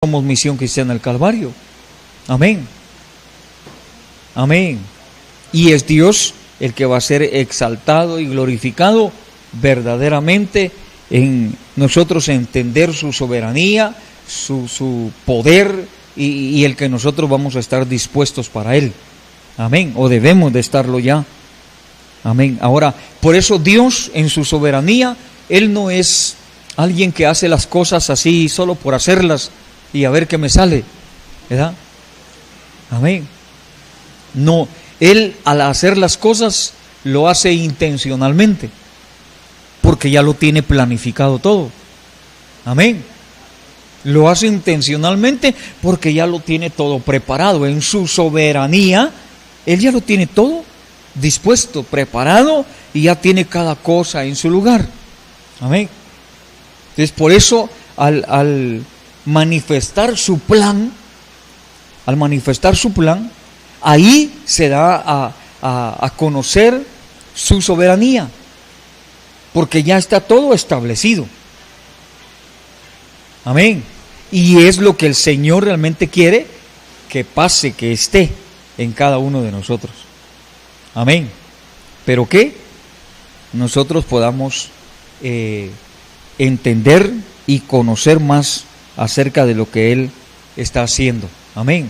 Somos Misión Cristiana del Calvario. Amén. Amén. Y es Dios el que va a ser exaltado y glorificado verdaderamente en nosotros entender su soberanía, su poder y el que nosotros vamos a estar dispuestos para Él. Amén. O debemos de estarlo ya. Amén. Ahora, por eso Dios en su soberanía, Él no es alguien que hace las cosas así solo por hacerlas y a ver qué me sale, ¿verdad? Amén. No, Él al hacer las cosas lo hace intencionalmente, porque ya lo tiene planificado todo. Amén. Lo hace intencionalmente porque ya lo tiene todo preparado. En su soberanía, Él ya lo tiene todo dispuesto, preparado, y ya tiene cada cosa en su lugar. Amén. Entonces, por eso, al manifestar su plan, ahí se da a conocer su soberanía, porque ya está todo establecido. Amén. Y es lo que el Señor realmente quiere que pase, que esté en cada uno de nosotros. Amén. Pero que nosotros podamos entender y conocer más acerca de lo que Él está haciendo. Amén.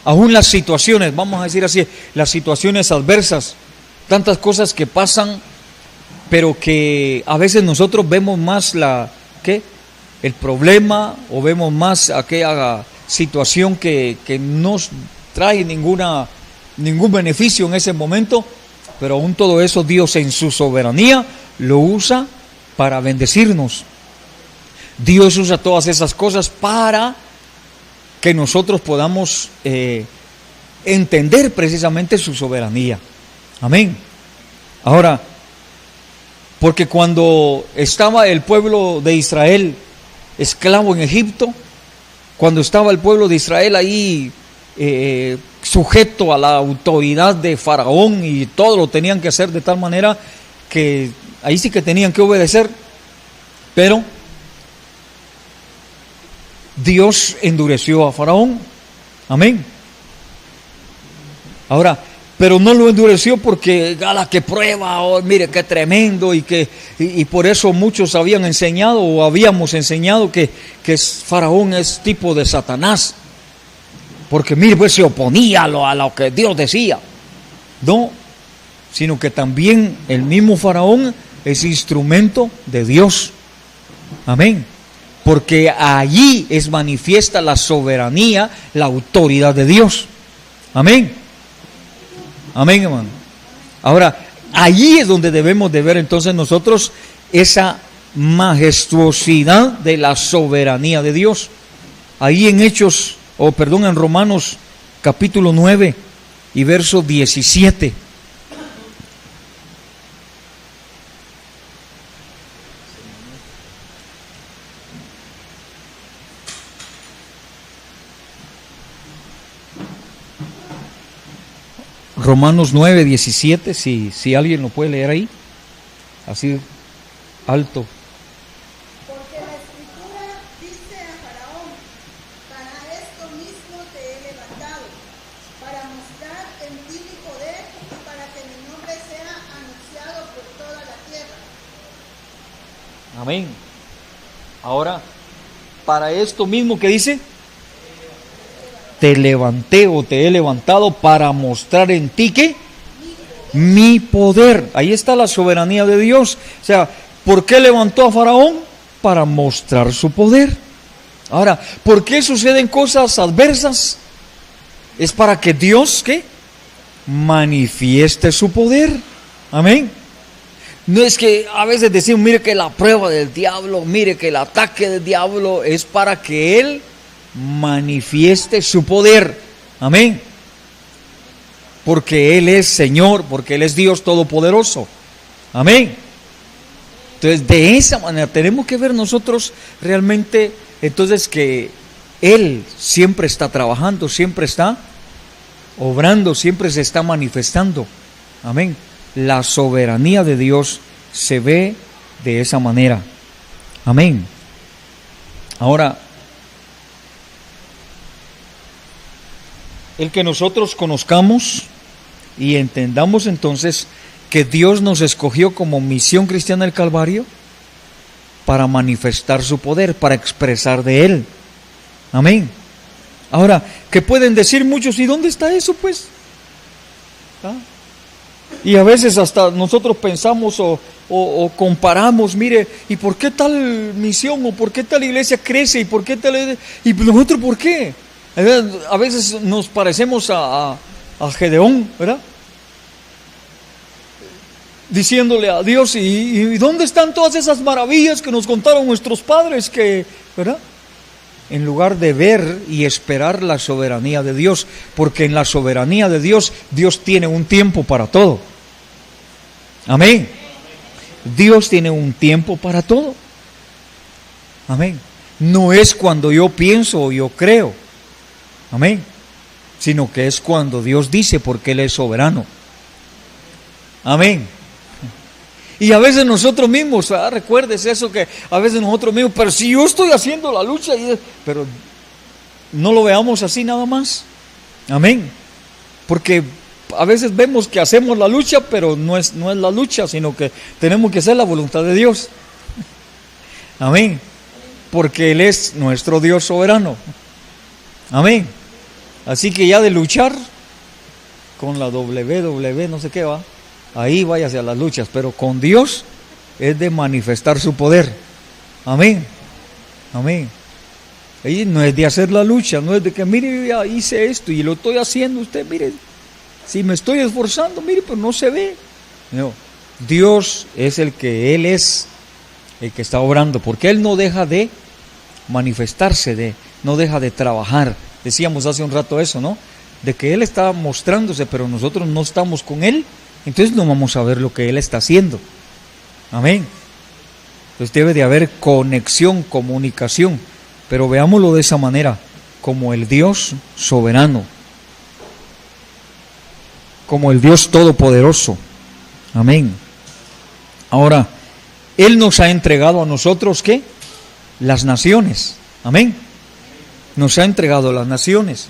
Aún las situaciones, vamos a decir así, las situaciones adversas, tantas cosas que pasan, pero que a veces nosotros vemos más el problema, o vemos más aquella situación que nos trae ningún beneficio en ese momento, pero aún todo eso Dios en su soberanía lo usa para bendecirnos. Dios usa todas esas cosas para que nosotros podamos entender precisamente su soberanía. Amén. Ahora, porque cuando estaba el pueblo de Israel esclavo en Egipto, cuando estaba el pueblo de Israel ahí sujeto a la autoridad de Faraón, y todo lo tenían que hacer de tal manera que ahí sí que tenían que obedecer, pero Dios endureció a Faraón. Amén. Ahora, pero no lo endureció porque ala que prueba, oh, mire qué tremendo, y por eso muchos habían enseñado o habíamos enseñado que Faraón es tipo de Satanás, porque mire, pues se oponía a lo que Dios decía. No, sino que también el mismo Faraón es instrumento de Dios. Amén. Porque allí es manifiesta la soberanía, la autoridad de Dios. Amén. Amén, hermano. Ahora, allí es donde debemos de ver entonces nosotros esa majestuosidad de la soberanía de Dios. Ahí en en Romanos capítulo 9 y verso 17. Romanos 9, 17, si alguien lo puede leer ahí, así alto. Porque la Escritura dice a Faraón: para esto mismo te he levantado, para mostrar en ti mi poder y para que mi nombre sea anunciado por toda la tierra. Amén. Ahora, para esto mismo que dice, te levanté o te he levantado para mostrar en ti ¿qué? Mi poder. Ahí está la soberanía de Dios. O sea, ¿por qué levantó a Faraón? Para mostrar su poder. Ahora, ¿por qué suceden cosas adversas? Es para que Dios ¿qué? Manifieste su poder. Amén. No es que a veces decimos, mire que la prueba del diablo, mire que el ataque del diablo es para que Él manifieste su poder. Amén. Porque Él es Señor, porque Él es Dios Todopoderoso. Amén. Entonces, de esa manera tenemos que ver nosotros realmente, entonces, que Él siempre está trabajando, siempre está obrando, siempre se está manifestando. Amén. La soberanía de Dios se ve de esa manera. Amén. Ahora, el que nosotros conozcamos y entendamos entonces que Dios nos escogió como Misión Cristiana del Calvario para manifestar su poder, para expresar de Él. Amén. Ahora, ¿qué pueden decir muchos? ¿Y dónde está eso, pues? ¿Ah? Y a veces hasta nosotros pensamos o comparamos, mire, ¿y por qué tal misión o por qué tal iglesia crece? ¿Y por qué tal? ¿Y nosotros por qué? A veces nos parecemos a Gedeón, ¿verdad? Diciéndole a Dios, ¿y dónde están todas esas maravillas que nos contaron nuestros padres? ¿Verdad? En lugar de ver y esperar la soberanía de Dios, porque en la soberanía de Dios, Dios tiene un tiempo para todo. Amén. Dios tiene un tiempo para todo. Amén. No es cuando yo pienso o yo creo. Amén. Sino que es cuando Dios dice, porque Él es soberano. Amén. Y a veces nosotros mismos, recuerdes eso, que a veces nosotros mismos, pero si yo estoy haciendo la lucha, pero no lo veamos así nada más. Amén. Porque a veces vemos que hacemos la lucha, pero no es la lucha, sino que tenemos que hacer la voluntad de Dios. Amén. Porque Él es nuestro Dios soberano. Amén. Así que ya de luchar con la WWE, no sé qué va, ahí vaya hacia las luchas, pero con Dios es de manifestar su poder. Amén. Amén. Ahí no es de hacer la lucha, no es de que mire, ya hice esto y lo estoy haciendo, usted mire, si me estoy esforzando, mire, pero no se ve. No, Dios es el que Él es, el que está obrando, porque Él no deja de manifestarse, no deja de trabajar. Decíamos hace un rato eso, ¿no? De que Él está mostrándose, pero nosotros no estamos con Él, entonces no vamos a ver lo que Él está haciendo. Amén. Entonces debe de haber conexión, comunicación, pero veámoslo de esa manera, como el Dios soberano, como el Dios todopoderoso. Amén. Ahora, Él nos ha entregado a nosotros, ¿qué? Las naciones. Amén. Nos ha entregado las naciones.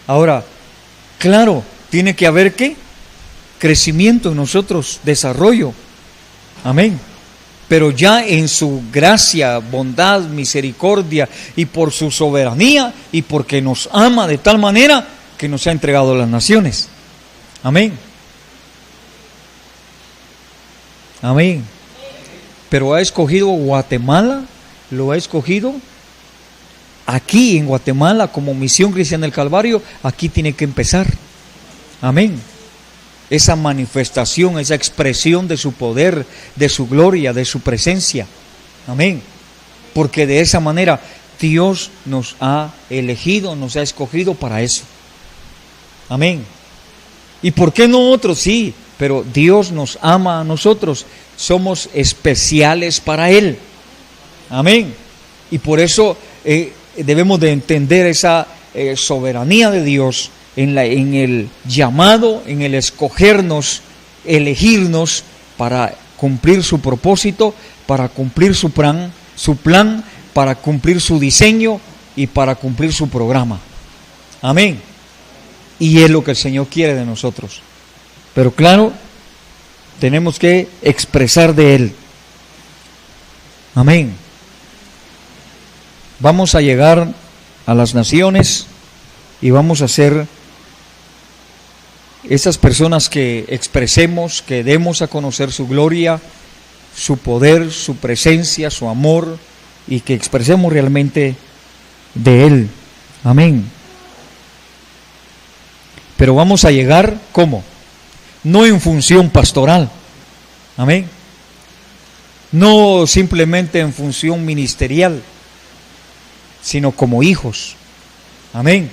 Ahora, claro, tiene que haber, ¿qué? Crecimiento en nosotros, desarrollo. Amén. Pero ya en su gracia, bondad, misericordia y por su soberanía y porque nos ama de tal manera que nos ha entregado las naciones. Amén. Amén. Pero ha escogido Guatemala, lo ha escogido aquí en Guatemala como Misión Cristiana del Calvario. Aquí tiene que empezar. Amén. Esa manifestación, esa expresión de su poder, de su gloria, de su presencia. Amén. Porque de esa manera Dios nos ha elegido, nos ha escogido para eso. Amén. ¿Y por qué no otros? Sí, pero Dios nos ama a nosotros. Somos especiales para Él. Amén. Y por eso debemos de entender esa soberanía de Dios en el llamado, en el escogernos, elegirnos para cumplir su propósito, para cumplir su plan, para cumplir su diseño y para cumplir su programa. Amén. Y es lo que el Señor quiere de nosotros. Pero claro, tenemos que expresar de Él. Amén. Vamos a llegar a las naciones y vamos a ser esas personas que expresemos, que demos a conocer su gloria, su poder, su presencia, su amor, y que expresemos realmente de Él. Amén. Pero vamos a llegar, ¿cómo? No en función pastoral. Amén. No simplemente en función ministerial, sino como hijos. Amén.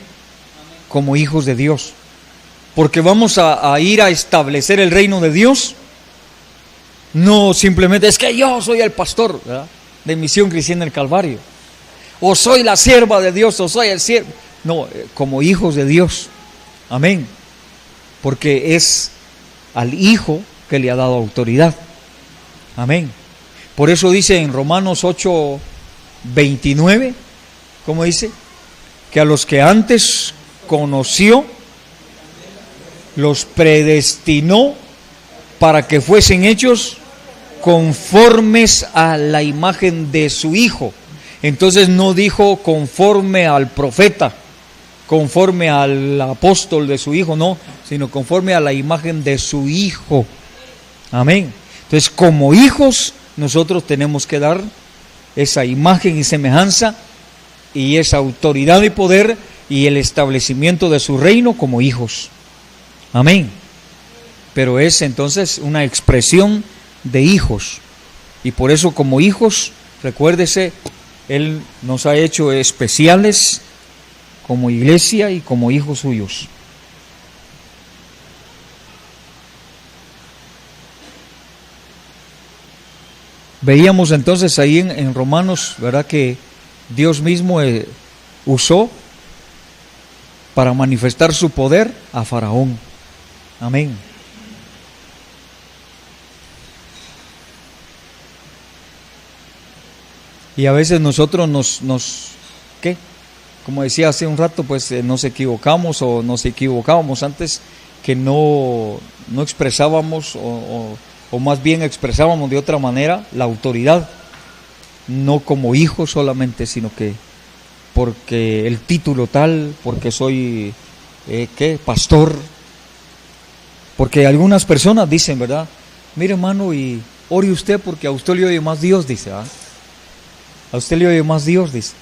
Como hijos de Dios. Porque vamos a ir a establecer el reino de Dios. No simplemente es que yo soy el pastor, ¿verdad?, de Misión Cristiana del Calvario. O soy la sierva de Dios, o soy el siervo. No, como hijos de Dios. Amén. Porque es al Hijo que le ha dado autoridad. Amén. Por eso dice en Romanos 8:29, ¿cómo dice? Que a los que antes conoció, los predestinó para que fuesen hechos conformes a la imagen de su Hijo. Entonces no dijo conforme al profeta, conforme al apóstol de su Hijo, no, sino conforme a la imagen de su Hijo. Amén. Entonces, como hijos, nosotros tenemos que dar esa imagen y semejanza y esa autoridad y poder y el establecimiento de su reino como hijos. Amén. Pero es entonces una expresión de hijos. Y por eso, como hijos, recuérdese, Él nos ha hecho especiales como iglesia y como hijos suyos. Veíamos entonces ahí en Romanos, ¿verdad?, que Dios mismo usó para manifestar su poder a Faraón. Amén. Y a veces nosotros ¿qué? Como decía hace un rato, pues nos equivocamos o nos equivocábamos antes, que no expresábamos o más bien expresábamos de otra manera la autoridad, no como hijo solamente, sino que porque el título tal, porque soy pastor, porque algunas personas dicen, ¿verdad? Mire, hermano, y ore usted porque a usted le oye más Dios, dice, ¿ah? A usted le oye más Dios, dice,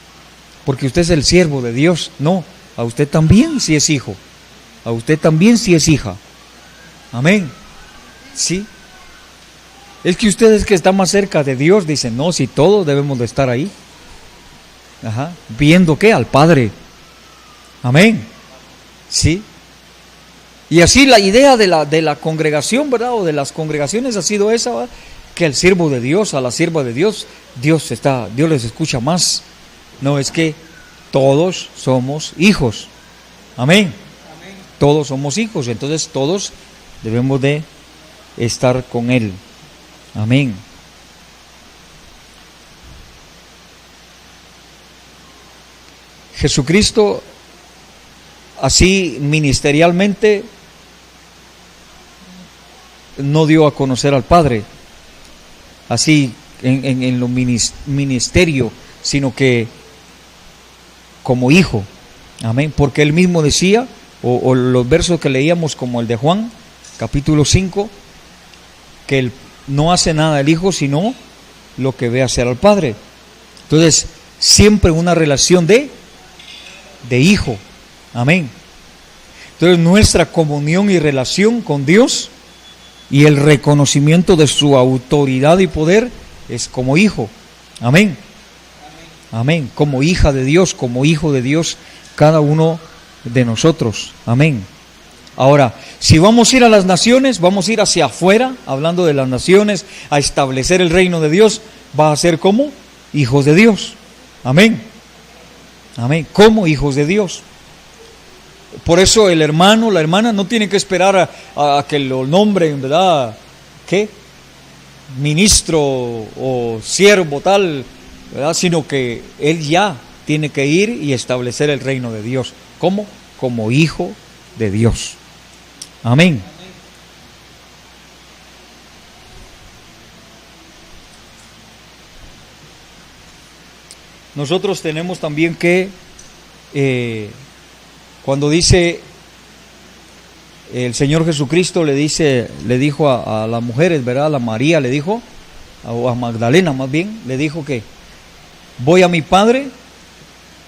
porque usted es el siervo de Dios. No, a usted también si es hijo, a usted también si es hija. Amén. Sí. Es que usted es que está más cerca de Dios, dicen. No, si todos debemos de estar ahí. Ajá. ¿Viendo qué? Al Padre. Amén. Sí. Y así la idea de la congregación, ¿verdad? O de las congregaciones ha sido esa, ¿verdad? Que el siervo de Dios, a la sierva de Dios, Dios les escucha más. No, es que todos somos hijos. Amén. Amén. Todos somos hijos, entonces todos debemos de estar con Él. Amén. Jesucristo, así ministerialmente, no dio a conocer al Padre, así en lo ministerio, sino que como hijo. Amén. Porque Él mismo decía, o los versos que leíamos como el de Juan, capítulo 5, que Él no hace nada el Hijo, sino lo que ve hacer al Padre. Entonces, siempre una relación de hijo. Amén. Entonces, nuestra comunión y relación con Dios y el reconocimiento de su autoridad y poder es como hijo. Amén. Amén. Como hija de Dios, como hijo de Dios, cada uno de nosotros. Amén. Ahora, si vamos a ir a las naciones, vamos a ir hacia afuera, hablando de las naciones, a establecer el reino de Dios, va a ser como hijos de Dios. Amén. Amén. Como hijos de Dios. Por eso el hermano, la hermana no tiene que esperar a que lo nombren, ¿verdad? ¿Qué? Ministro o siervo tal, ¿verdad? Sino que él ya tiene que ir y establecer el reino de Dios. ¿Cómo? Como hijo de Dios. Amén. Nosotros tenemos también que, cuando dice el Señor Jesucristo le dijo a las mujeres, ¿verdad? A la María le dijo, o a Magdalena más bien, le dijo que voy a mi Padre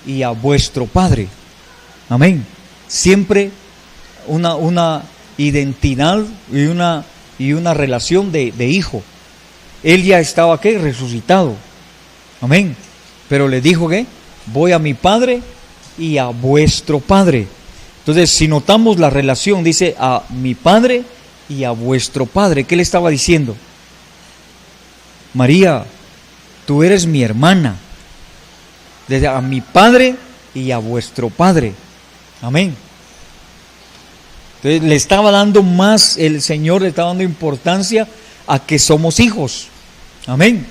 y a vuestro Padre. Amén. Siempre una identidad y una relación de hijo. Él ya estaba aquí resucitado. Amén. Pero le dijo que voy a mi Padre y a vuestro Padre. Entonces, si notamos la relación, dice a mi Padre y a vuestro Padre. ¿Qué le estaba diciendo? María, tú eres mi hermana. Desde a mi Padre y a vuestro Padre. Amén. Entonces le estaba dando más, el Señor le estaba dando importancia a que somos hijos. Amén.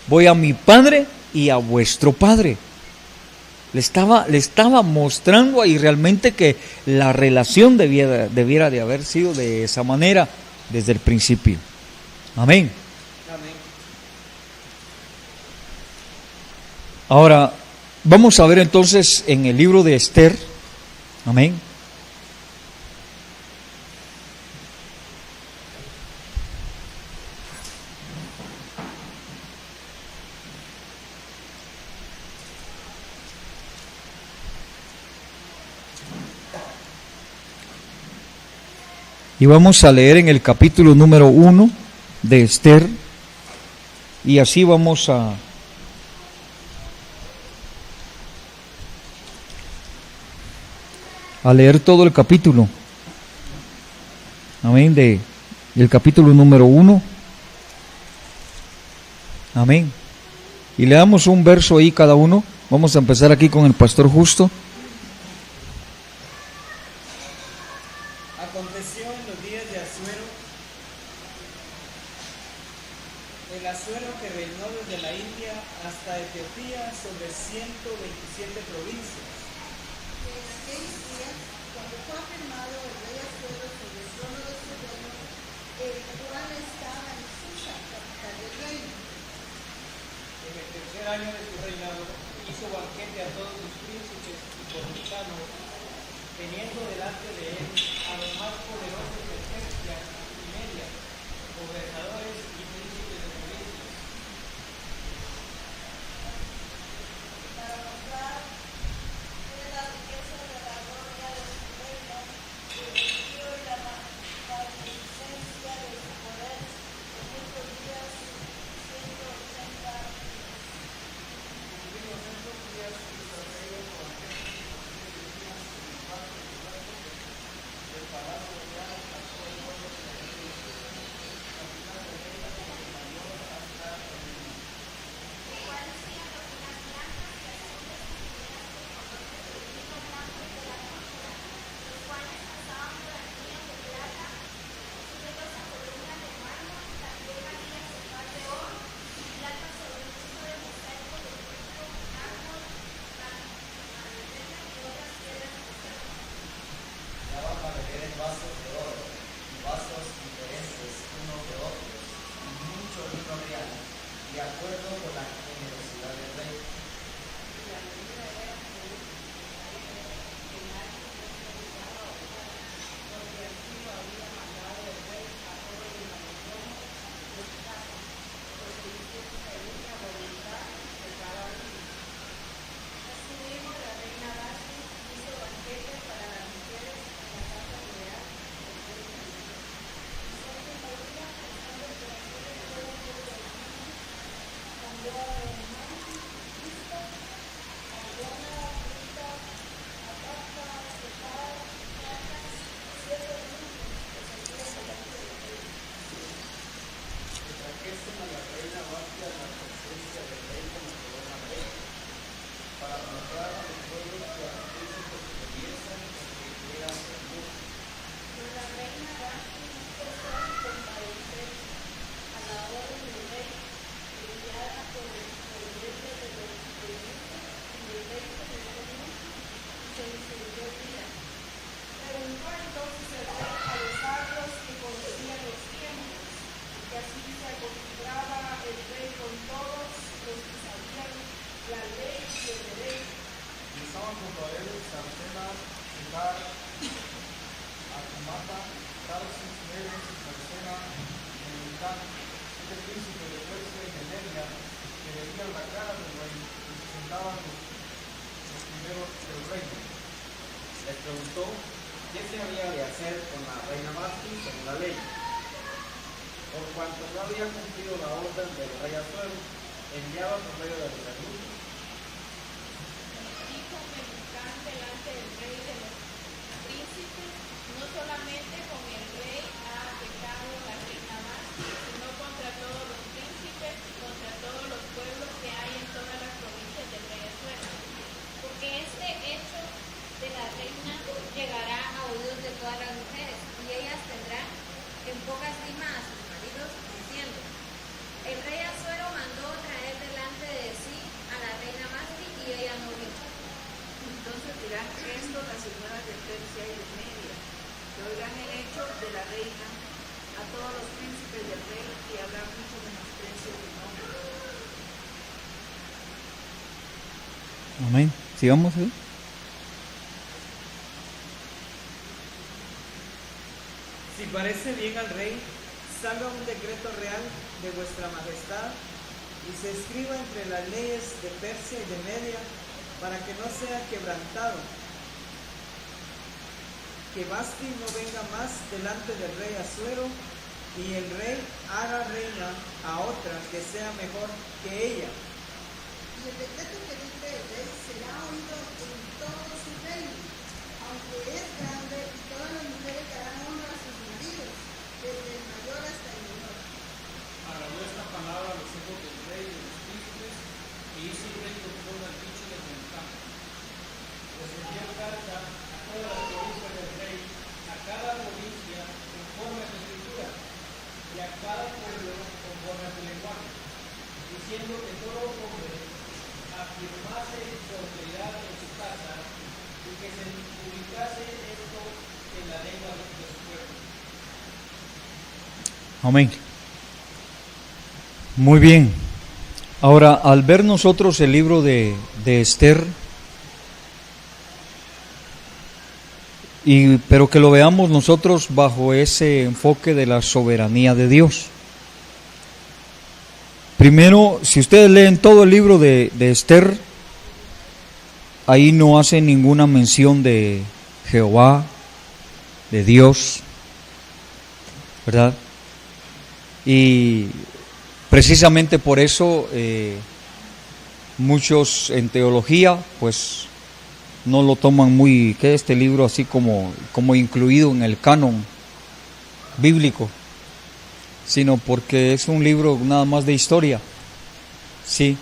Voy a mi Padre y a vuestro Padre. Le estaba mostrando ahí realmente que la relación debiera de haber sido de esa manera desde el principio. Amén. Amén. Ahora, vamos a ver entonces en el libro de Esther. Amén. Y vamos a leer en el capítulo número 1 de Esther. Y así vamos a leer todo el capítulo. Amén. Del capítulo número 1. Amén. Y le damos un verso ahí cada uno. Vamos a empezar aquí con el pastor Justo. Aconteció en los días de Asuero, el Asuero que reinó desde la India hasta Etiopía sobre 127 provincias. En aquellos días, cuando fue afirmado el rey Asuero sobre el trono de su reino, el cual estaba en Susa, capital del reino. En el tercer año de su reinado hizo banquete a todos los príncipes y cortesanos, teniendo delante de él a los más poderosos de Persia y Media, gobernadores y príncipes de provincias. Para mostrar la riqueza de la gloria de su reino, el brillo y la magnificencia de su poder, en muchos días, 180 años. Cumplimos estos días y sorteos con aquellos que decían el paso de del palacio real a todo el pueblo de la capital de Reina, desde el mayor hasta el menor. Daban para beber en vasos de oro, y vasos diferentes unos de otros, y mucho vino real, de acuerdo con la generosidad del rey. Asimismo, la reina Vasti hizo banquete para las mujeres en la casa real del rey David. Porque María, estando en corazón de todo el pueblo de Egipto, mandó a Benjamín, Cristo, a Diana, a Rita, a Papa, a Secar, siete niños que servían delante del rey. Que trajesen a la reina Vasti a la presencia del rey con la corona real, para mostrar a los pueblos que a los príncipes de belleza porque eran hermosos. Pero la reina Vasti no cesó en compadecerse a la orden del rey, enviada por el jefe de los eunucos, y el rey se enojó mucho y se encendió ira. Preguntó entonces el rey a los sabios que conocían los tiempos, que así se acostumbraba el rey con todos los que sabían la ley y el derecho. Y estaban junto a él Sarcena, Sicar, Acumata, Tarsis, Medes, Sarcena, Melicán, siete príncipes de Persia y de Media, que veían la cara del rey y se sentaban los primeros del reino. Les preguntó qué se había de hacer con la reina Vasti según la ley. Por cuanto no había cumplido la orden del rey Asuero, enviaba por medio de los eunucos. Dijo Memucán delante del rey de los príncipes, no solamente con el rey ha pecado la reina Vasti, sino contra todos los príncipes y contra todos los pueblos que hay en todas las provincias del rey Asuero. Porque este hecho de la reina llegará a oídos de todas las mujeres, y ellas tendrán en poca estima a sus maridos, diciendo: el rey Asuero mandó traer delante de sí a la reina Vasti, y ella no vino. dirán esto las señoras de Persia y de Media, que oirán el hecho de la reina a todos los príncipes del rey y habrá mucho menosprecio de nombre. Amén. Sigamos ahí. Si parece bien al rey, salga un decreto real de vuestra majestad y se escriba entre las leyes de Persia y de Media para que no sea quebrantado, que Basti no venga más delante del rey Asuero y el rey haga reina a otra que sea mejor que ella. Y el decreto que dice el rey será oído en todo su reino, aunque es grande, y todas las mujeres darán honra a sus maridos, desde el mayor hasta el menor. Agradó esta palabra a los hijos del rey y de los príncipes, y hizo el rey conforme al dicho de Memucán. Pues envió carta a todas las provincias del rey, a cada provincia conforme a su escritura, y a cada pueblo conforme a su lenguaje, diciendo que todo hombre afirmase su autoridad en su casa y que se publicase esto en la lengua de su pueblo. Amén. Muy bien. Ahora, al ver nosotros el libro de Esther, pero que lo veamos nosotros bajo ese enfoque de la soberanía de Dios. Primero, si ustedes leen todo el libro de Esther, ahí no hace ninguna mención de Jehová, de Dios, ¿verdad? Y precisamente por eso muchos en teología pues no lo toman muy, que este libro así como incluido en el canon bíblico, sino porque es un libro nada más de historia, sí,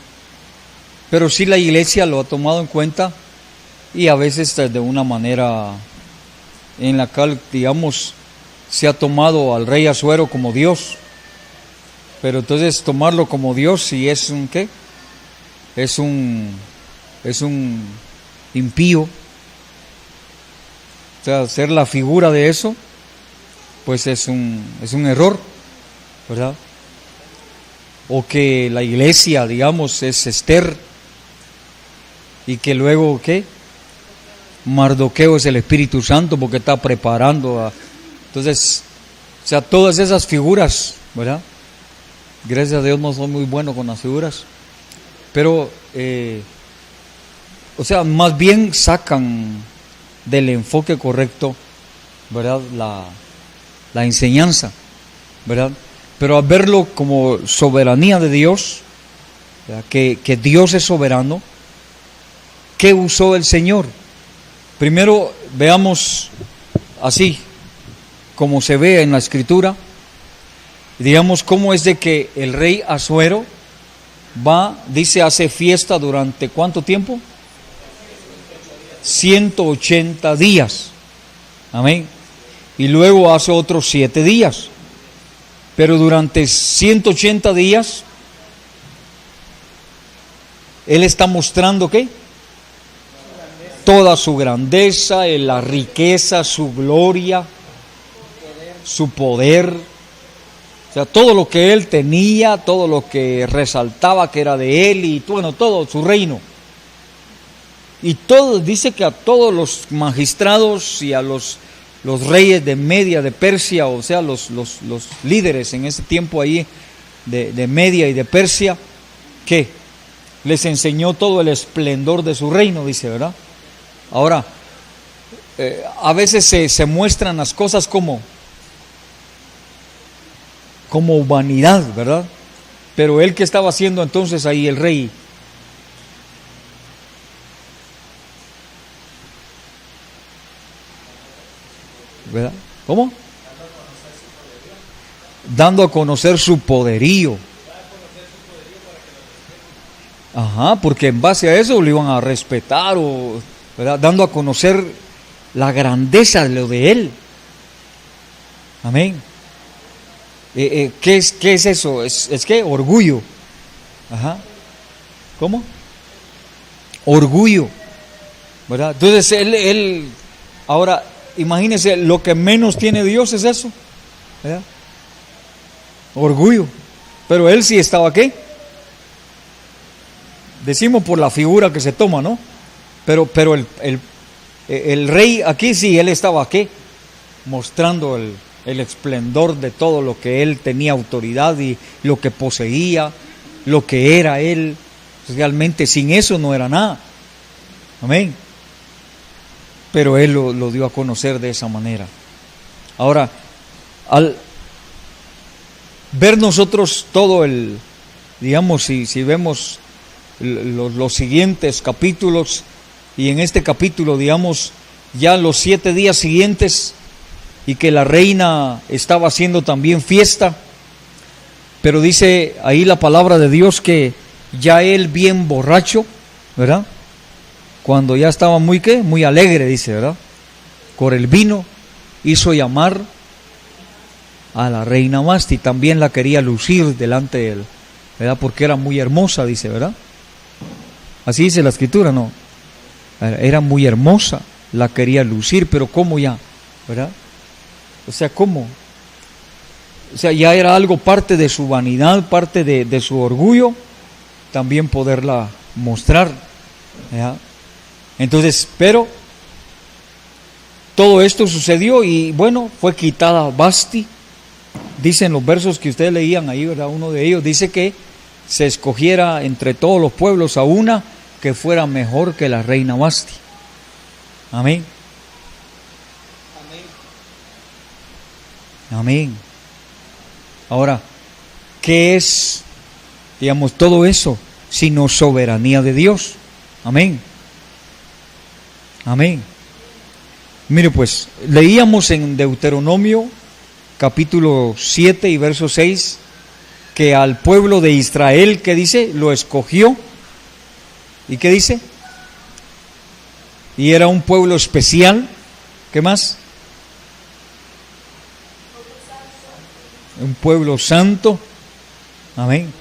pero sí la iglesia lo ha tomado en cuenta y a veces de una manera en la cual, digamos, se ha tomado al rey Asuero como Dios, pero entonces tomarlo como Dios, si es un ¿qué? Es un impío, o sea, ser la figura de eso, pues es un error, ¿verdad? O que la iglesia, digamos, es Esther, y que luego, ¿qué? Mardoqueo es el Espíritu Santo porque está preparando entonces, o sea, todas esas figuras, ¿verdad? Gracias a Dios no soy muy bueno con las figuras, pero o sea, más bien sacan del enfoque correcto, ¿verdad? La enseñanza, ¿verdad? Pero al verlo como soberanía de Dios, ¿verdad? Que Dios es soberano, ¿qué usó el Señor? Primero veamos así, como se ve en la Escritura, digamos cómo es de que el rey Asuero dice, hace fiesta durante ¿cuánto tiempo? 180 días, amén, y luego hace otros 7 días, pero durante 180 días, él está mostrando ¿qué? Toda su grandeza, la riqueza, su gloria, su poder, o sea, todo lo que él tenía, todo lo que resaltaba que era de él y bueno, todo su reino. Y todo, dice que a todos los magistrados y a los reyes de Media, de Persia, o sea, los líderes en ese tiempo ahí de Media y de Persia, que les enseñó todo el esplendor de su reino, dice, ¿verdad? Ahora, a veces se muestran las cosas como vanidad, ¿verdad? Pero él, ¿qué estaba haciendo entonces ahí el rey? ¿Verdad? ¿Cómo? Dando a conocer su poderío. Ajá, porque en base a eso lo iban a respetar, ¿verdad? Dando a conocer la grandeza de lo de él. Amén. ¿Qué es eso? ¿Es qué? Orgullo. Ajá. ¿Cómo? Orgullo. ¿verdad? Entonces ahora imagínense, lo que menos tiene Dios es eso, ¿verdad? Orgullo. Pero él sí estaba ¿qué? Decimos por la figura que se toma, ¿no? Pero el rey aquí sí, él estaba ¿qué? Mostrando el esplendor de todo lo que él tenía autoridad y lo que poseía, lo que era él. Realmente sin eso no era nada. Amén. Pero él lo dio a conocer de esa manera. Ahora, al ver nosotros todo digamos, si vemos los siguientes capítulos, y en este capítulo, digamos, ya los 7 días siguientes, y que la reina estaba haciendo también fiesta, pero dice ahí la palabra de Dios que ya él bien borracho, ¿verdad? Cuando ya estaba muy alegre, dice, ¿verdad? Por el vino, hizo llamar a la reina Vasti, también la quería lucir delante de él, ¿verdad? Porque era muy hermosa, dice, ¿verdad? Así dice la escritura, ¿no? Era muy hermosa, la quería lucir, pero ¿cómo ya? ¿Verdad? O sea, ¿cómo? O sea, ya era algo parte de su vanidad, parte de su orgullo, también poderla mostrar, ¿verdad? Entonces, pero todo esto sucedió y bueno, fue quitada Vasti. Dicen los versos que ustedes leían ahí, ¿verdad? Uno de ellos dice que se escogiera entre todos los pueblos a una que fuera mejor que la reina Vasti. Amén. Amén. Ahora, ¿qué es, digamos, todo eso sino soberanía de Dios? Amén. Amén. Mire pues, leíamos en Deuteronomio capítulo 7 y verso 6 que al pueblo de Israel, ¿qué dice? Lo escogió. ¿Y qué dice? Y era un pueblo especial. ¿Qué más? Un pueblo santo. Amén.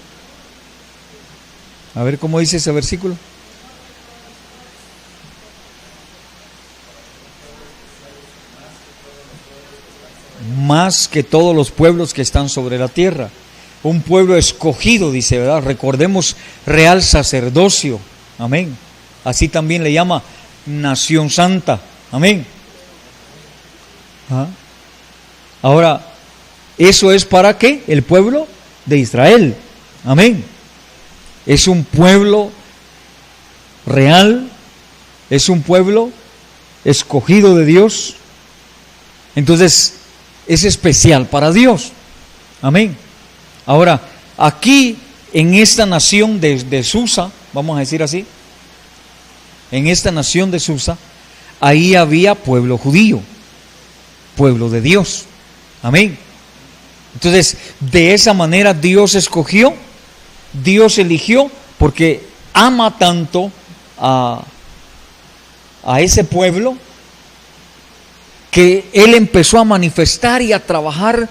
A ver cómo dice ese versículo. Más que todos los pueblos que están sobre la tierra. Un pueblo escogido, dice, ¿verdad? Recordemos, real sacerdocio. Amén. Así también le llama nación santa. Amén. ¿Ah? Ahora, ¿eso es para qué? El pueblo de Israel. Amén. Es un pueblo real, es un pueblo escogido de Dios. Entonces, es especial para Dios. Amén. Ahora, aquí en esta nación de Susa, vamos a decir así, en esta nación de Susa, ahí había pueblo judío, pueblo de Dios. Amén. Entonces, de esa manera Dios escogió, Dios eligió, porque ama tanto a ese pueblo, que Él empezó a manifestar y a trabajar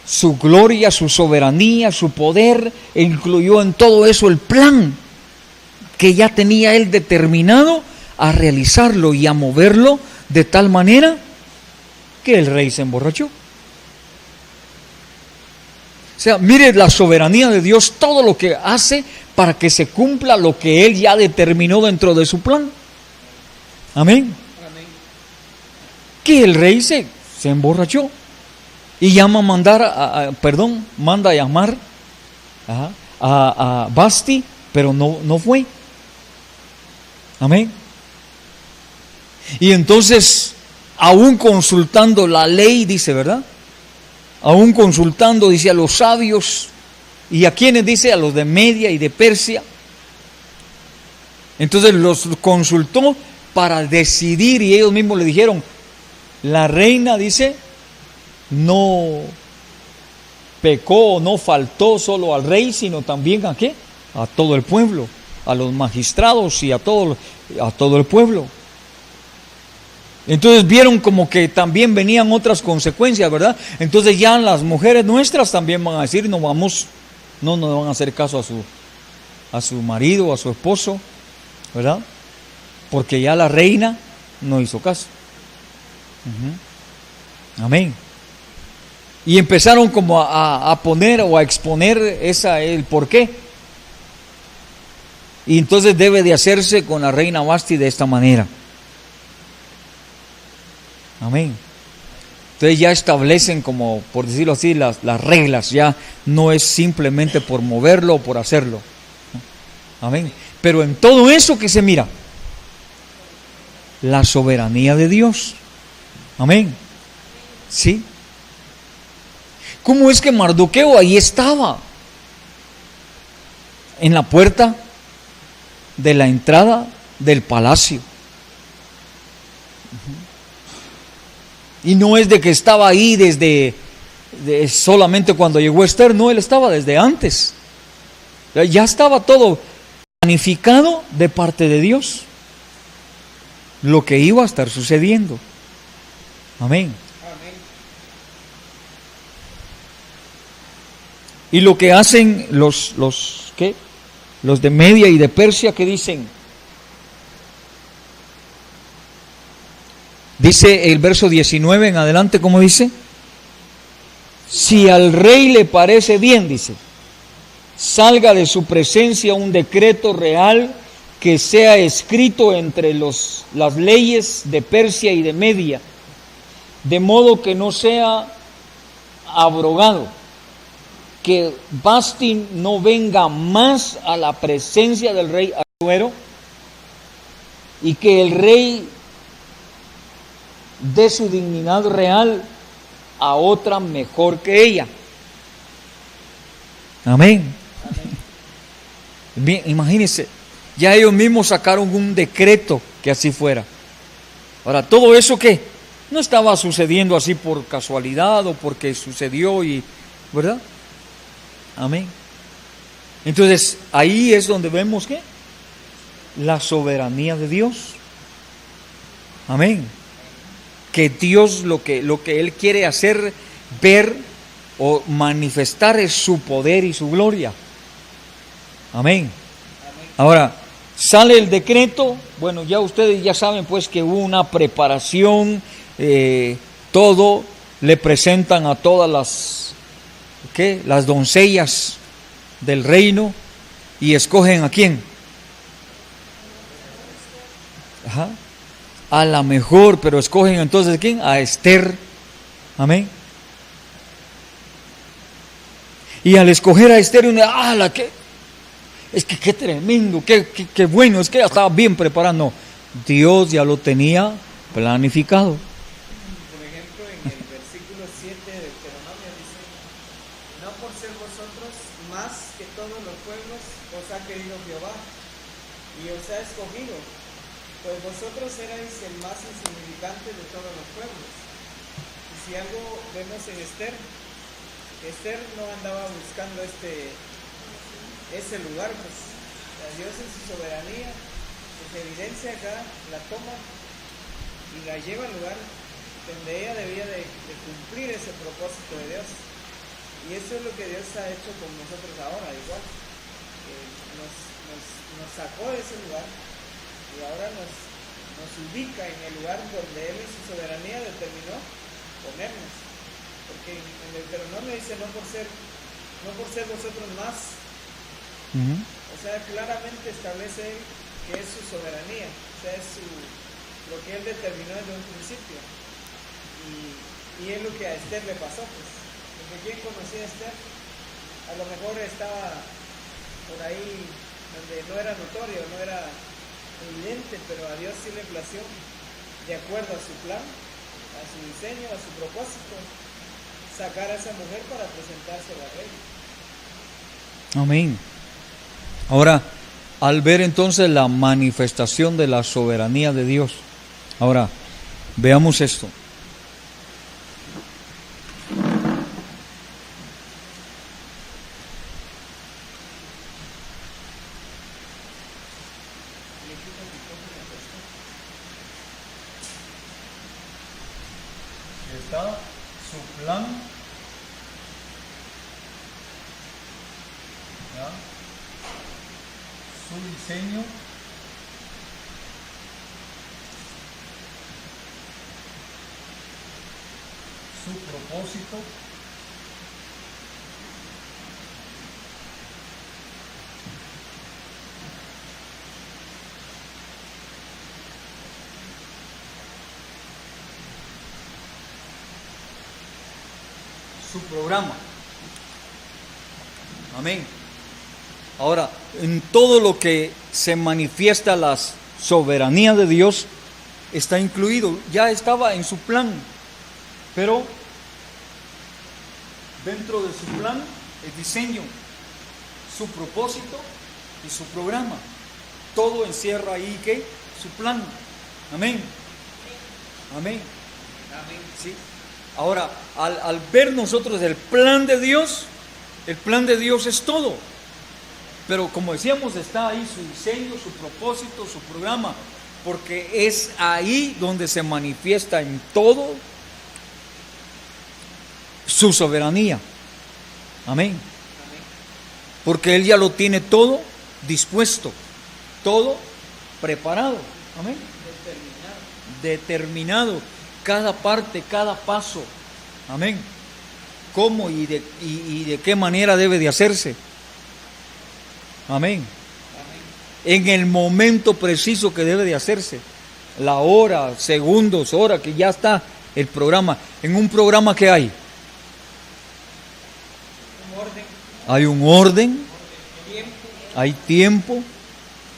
su gloria, su soberanía, su poder, e incluyó en todo eso el plan que ya tenía Él determinado a realizarlo y a moverlo de tal manera que el rey se emborrachó. O sea, mire la soberanía de Dios, todo lo que hace para que se cumpla lo que Él ya determinó dentro de su plan. Amén. Que el rey se emborrachó y manda a llamar a Vasti, pero no fue. Amén. Y entonces, aún consultando la ley, dice, ¿verdad? Aún consultando, dice, a los sabios, y a quienes dice, a los de Media y de Persia. Entonces los consultó para decidir, y ellos mismos le dijeron, la reina, dice, no pecó, no faltó solo al rey, sino también ¿a qué? A todo el pueblo, a los magistrados y a todo el pueblo. Entonces vieron como que también venían otras consecuencias, ¿verdad? Entonces ya las mujeres nuestras también van a decir, no nos van a hacer caso a su marido, a su esposo, ¿verdad? Porque ya la reina no hizo caso. Amén. Y empezaron como a poner o a exponer el por qué. Y entonces debe de hacerse con la reina Vasti de esta manera. Amén. Entonces ya establecen, como por decirlo así, las reglas. Ya no es simplemente por moverlo o por hacerlo. Amén. Pero en todo eso que se mira, la soberanía de Dios. Amén. ¿Sí? ¿Cómo es que Mardoqueo ahí estaba? En la puerta de la entrada del palacio. Y no es de que estaba ahí solamente cuando llegó Esther, no, él estaba desde antes. Ya estaba todo planificado de parte de Dios, lo que iba a estar sucediendo. Amén. Y lo que hacen los de Media y de Persia, que dicen, dice el verso 19 en adelante, ¿cómo dice? Si al rey le parece bien, dice, salga de su presencia un decreto real que sea escrito entre las leyes de Persia y de Media, de modo que no sea abrogado, que Vasti no venga más a la presencia del rey Asuero, y que el rey dé su dignidad real a otra mejor que ella. Amén. Bien, imagínense, ya ellos mismos sacaron un decreto que así fuera. Ahora, todo eso que no estaba sucediendo así por casualidad o porque sucedió, ¿verdad? Amén. Entonces, ahí es donde vemos que la soberanía de Dios. Amén. Que Dios lo que Él quiere hacer ver o manifestar es su poder y su gloria. Amén. Ahora, sale el decreto. Bueno, ya ustedes ya saben pues que hubo una preparación, todo, le presentan a todas las doncellas del reino y escogen a quién. Ajá. A la mejor, pero escogen entonces ¿quién? A Esther. Amén. Y al escoger a Esther, es que qué tremendo, qué bueno, es que ya estaba bien preparado. No, Dios ya lo tenía planificado. Por ejemplo, en el versículo 7 de Deuteronomio dice: no por ser vosotros más que todos los pueblos os ha querido Jehová y os ha escogido, pues vosotros erais el más insignificante de todos los pueblos. Y si algo vemos en Esther no andaba buscando ese lugar, pues Dios en su soberanía pues evidencia acá, la toma y la lleva al lugar donde ella debía de cumplir ese propósito de Dios. Y eso es lo que Dios ha hecho con nosotros ahora, igual. Nos sacó de ese lugar y ahora nos ubica en el lugar donde Él en su soberanía determinó ponernos. Porque en Deuteronomio dice no por ser vosotros más. O sea, claramente establece que es su soberanía, o sea, es lo que Él determinó desde un principio. Y es lo que a Esther le pasó, pues. Porque ¿quién conocía a Esther? A lo mejor estaba por ahí donde no era notorio, no era evidente, pero a Dios sí le plació, de acuerdo a su plan, a su diseño, a su propósito, sacar a esa mujer para presentarse al rey. Amén. Ahora, al ver entonces la manifestación de la soberanía de Dios, ahora veamos esto. Está su plan, ¿ya? Su diseño su propósito, su programa. Amén. Ahora, en todo lo que se manifiesta la soberanía de Dios, está incluido, ya estaba en su plan, pero dentro de su plan, el diseño, su propósito y su programa, todo encierra ahí que su plan. Amén. Amén. Amén. Sí. Ahora, al ver nosotros el plan de Dios es todo. Pero como decíamos, está ahí su diseño, su propósito, su programa, porque es ahí donde se manifiesta en todo su soberanía. Amén. Porque Él ya lo tiene todo dispuesto, todo preparado. Amén. Determinado. Cada parte, cada paso. Amén. ¿Cómo y de qué manera debe de hacerse? Amén. En el momento preciso que debe de hacerse. La hora, segundos, hora, que ya está el programa. En un programa que hay. Hay un orden. Hay tiempo.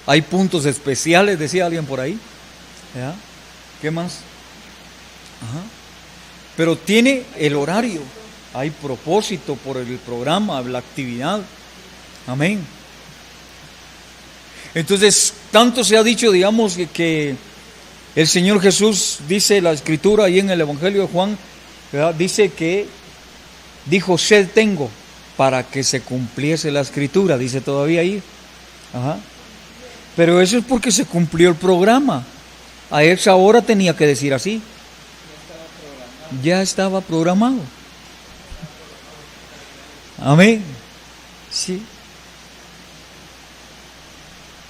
Hay puntos especiales, decía alguien por ahí. ¿Ya? ¿Qué más? Ajá. Pero tiene el horario, hay propósito por el programa, la actividad. Amén. Entonces, tanto se ha dicho, digamos, que el Señor Jesús, dice la Escritura ahí en el Evangelio de Juan, ¿verdad? Dice que dijo: sed tengo, para que se cumpliese la Escritura, dice todavía ahí. Ajá. Pero eso es porque se cumplió el programa. A esa hora tenía que decir así. Ya estaba programado. Amén. Sí.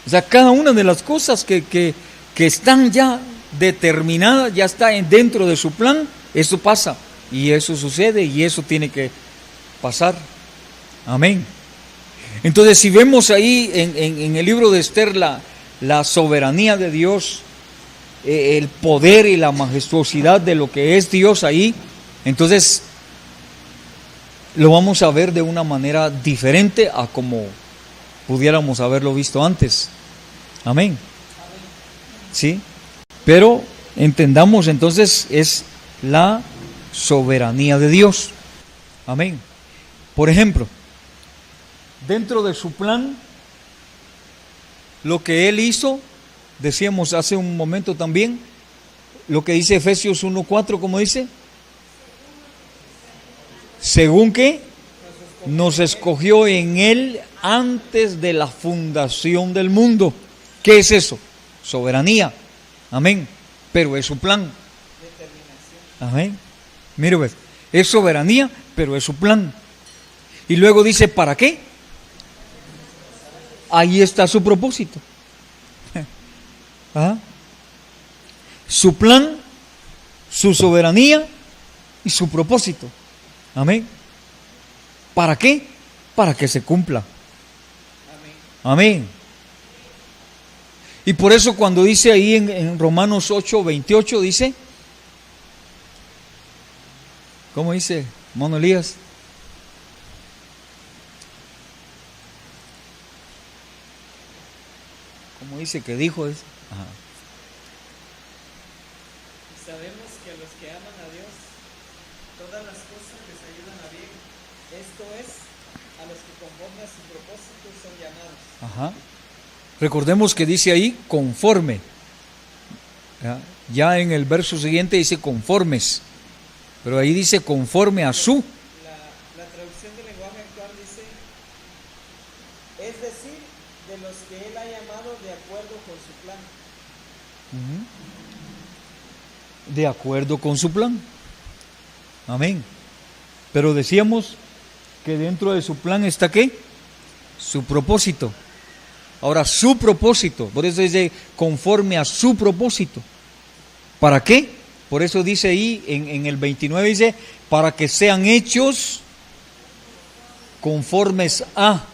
O sea, cada una de las cosas que están ya determinadas, ya está dentro de su plan, eso pasa. Y eso sucede y eso tiene que pasar. Amén. Entonces, si vemos ahí en el libro de Esther la soberanía de Dios, el poder y la majestuosidad de lo que es Dios ahí, entonces lo vamos a ver de una manera diferente a como pudiéramos haberlo visto antes. Amén. Sí. Pero entendamos entonces es la soberanía de Dios. Amén. Por ejemplo, dentro de su plan, lo que Él hizo, decíamos hace un momento también, lo que dice Efesios 1:4, ¿cómo dice? Según que nos escogió en Él antes de la fundación del mundo. ¿Qué es eso? Soberanía. Amén. Pero es su plan. Amén. Mire, pues, es soberanía, pero es su plan. Y luego dice, ¿para qué? Ahí está su propósito. ¿Ah? Su plan, su soberanía y su propósito. Amén. ¿Para qué? Para que se cumpla. Amén. Y por eso cuando dice ahí en Romanos 8:28 dice, ¿cómo dice, hermano Elías? ¿Cómo dice que dijo eso? Ajá. Sabemos que a los que aman a Dios, todas las cosas les ayudan a bien. Esto es, a los que conforme a su propósito son llamados. Ajá. Recordemos que dice ahí conforme. Ya en el verso siguiente dice conformes, pero ahí dice conforme a su. La traducción del lenguaje actual dice, es decir, de los que Él ha llamado de acuerdo con su plan. De acuerdo con su plan. Amén. Pero decíamos que dentro de su plan está ¿qué? Su propósito. Ahora, su propósito, por eso dice conforme a su propósito. ¿Para qué? Por eso dice ahí, en el 29 dice, para que sean hechos conformes a.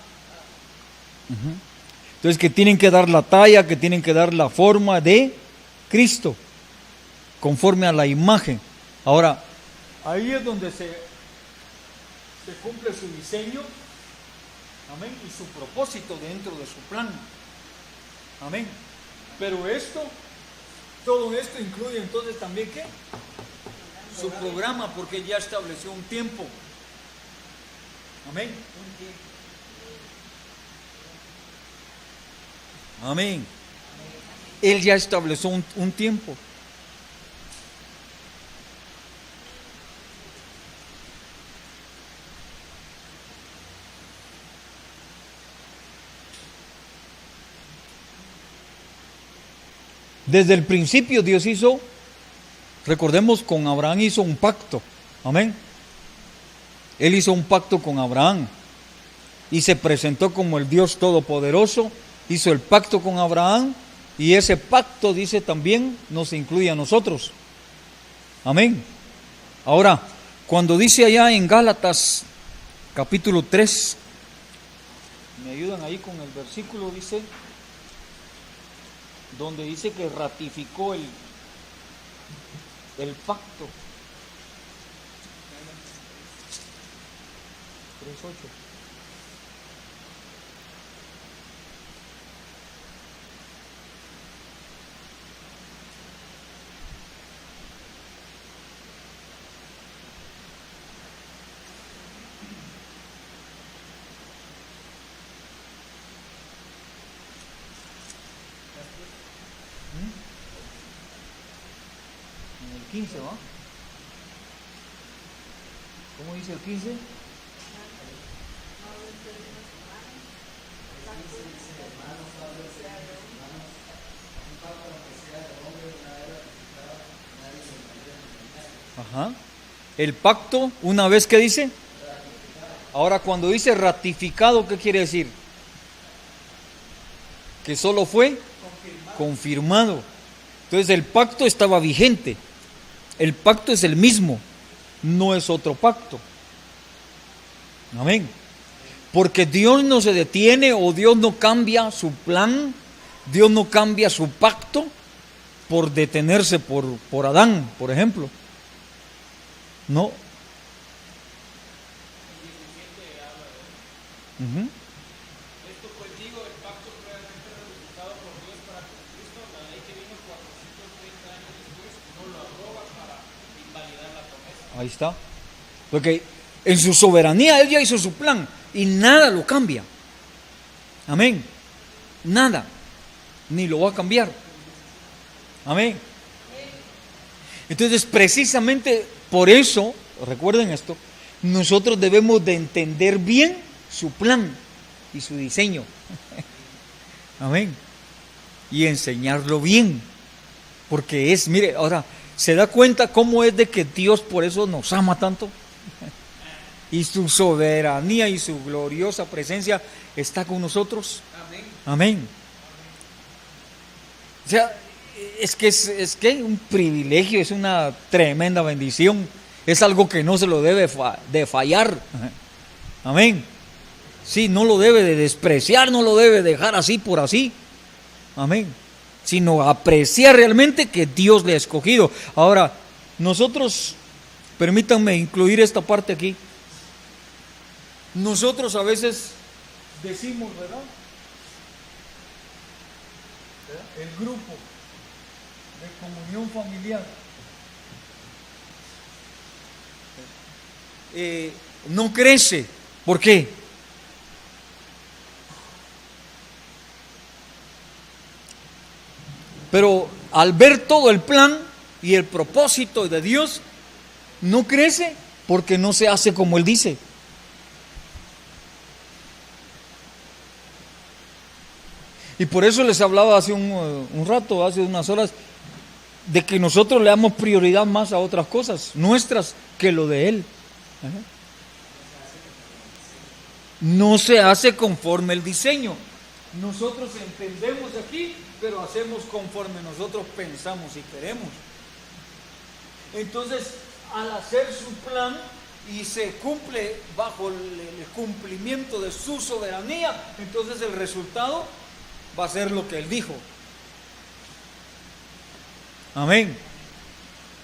Entonces que tienen que dar la talla, que tienen que dar la forma de Cristo, conforme a la imagen. Ahora, ahí es donde se cumple su diseño, amén, y su propósito dentro de su plan, amén. Pero todo esto incluye entonces también ¿qué? Su programa, porque Él ya estableció un tiempo, amén. Amén. Él ya estableció un tiempo. Desde el principio Dios hizo, recordemos, con Abraham hizo un pacto. Amén. Él hizo un pacto con Abraham y se presentó como el Dios Todopoderoso. Hizo el pacto con Abraham y ese pacto, dice, también nos incluye a nosotros. Amén. Ahora, cuando dice allá en Gálatas capítulo 3, me ayudan ahí con el versículo, dice, donde dice que ratificó el pacto. 3:8. En el 15, ¿va? ¿Cómo dice el 15? Ajá. El pacto, una vez que dice. Ahora, cuando dice ratificado, ¿qué quiere decir? Que solo fue confirmado. Entonces el pacto estaba vigente. El pacto es el mismo, no es otro pacto. Amén. Porque Dios no se detiene o Dios no cambia su plan, Dios no cambia su pacto por detenerse por Adán, por ejemplo. No. Esto pues digo, el pacto previamente resucitado por Dios para con Cristo, la ley que vino 430 años después, no lo abroga para invalidar la promesa. Ahí está. Porque en su soberanía Él ya hizo su plan y nada lo cambia. Amén. Nada. Ni lo va a cambiar. Amén. Entonces, precisamente por eso, recuerden esto, nosotros debemos de entender bien su plan y su diseño. Amén. Y enseñarlo bien. Porque es, mire, ahora, ¿se da cuenta cómo es de que Dios por eso nos ama tanto? Y su soberanía y su gloriosa presencia está con nosotros. Amén. Amén. O sea, es que un privilegio, es una tremenda bendición. Es algo que no se lo debe de fallar. Amén. Sí, no lo debe de despreciar, no lo debe dejar así por así. Amén. Sino apreciar realmente que Dios le ha escogido. Ahora, nosotros, permítanme incluir esta parte aquí. Nosotros a veces decimos, ¿verdad? El grupo de comunión familiar no crece. ¿Por qué? Pero al ver todo el plan y el propósito de Dios, no crece porque no se hace como Él dice. Y por eso les hablaba hace un rato, hace unas horas, de que nosotros le damos prioridad más a otras cosas nuestras que lo de Él. No se hace conforme el diseño. Nosotros entendemos aquí, pero hacemos conforme nosotros pensamos y queremos. Entonces, al hacer su plan y se cumple bajo el cumplimiento de su soberanía, entonces el resultado va a ser lo que Él dijo. Amén.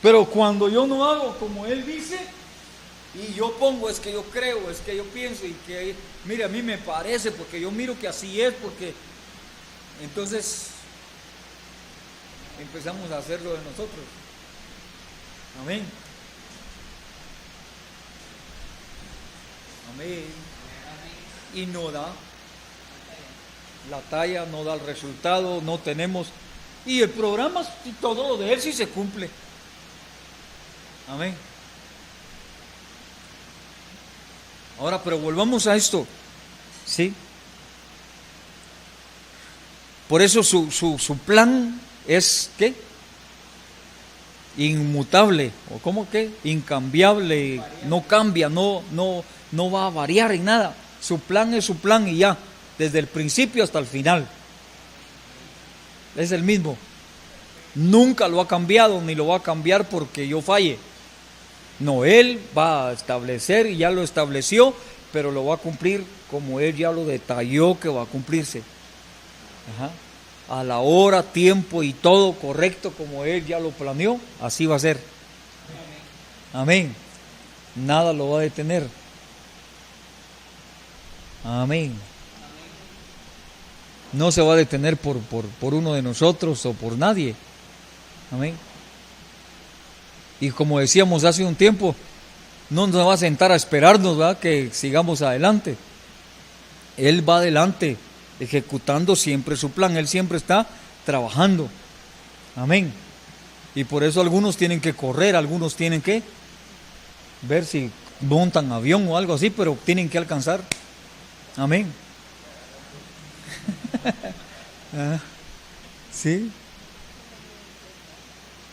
Pero cuando yo no hago como Él dice, y yo pongo, es que yo creo, es que yo pienso, y que, mire, a mí me parece, porque yo miro que así es, porque entonces empezamos a hacerlo de nosotros. Amén. Amén. Y no da la talla, no da el resultado, no tenemos. Y el programa, todo lo de Él sí se cumple. Amén. Ahora, pero volvamos a esto. ¿Sí? Por eso su plan es, ¿qué? Inmutable, o ¿cómo qué? Incambiable, no cambia, no va a variar en nada. Su plan es su plan y ya, desde el principio hasta el final. Es el mismo. Nunca lo ha cambiado, ni lo va a cambiar porque yo falle. No, Él va a establecer y ya lo estableció, pero lo va a cumplir como Él ya lo detalló que va a cumplirse. Ajá. A la hora, tiempo y todo correcto como Él ya lo planeó, así va a ser. Amén. Nada lo va a detener. Amén. No se va a detener por uno de nosotros o por nadie. Amén. Y como decíamos hace un tiempo, no nos va a sentar a esperarnos, ¿verdad?, que sigamos adelante. Él va adelante, ejecutando siempre su plan. Él siempre está trabajando. Amén. Y por eso algunos tienen que correr, algunos tienen que ver si montan avión o algo así, pero tienen que alcanzar. Amén. ¿Sí?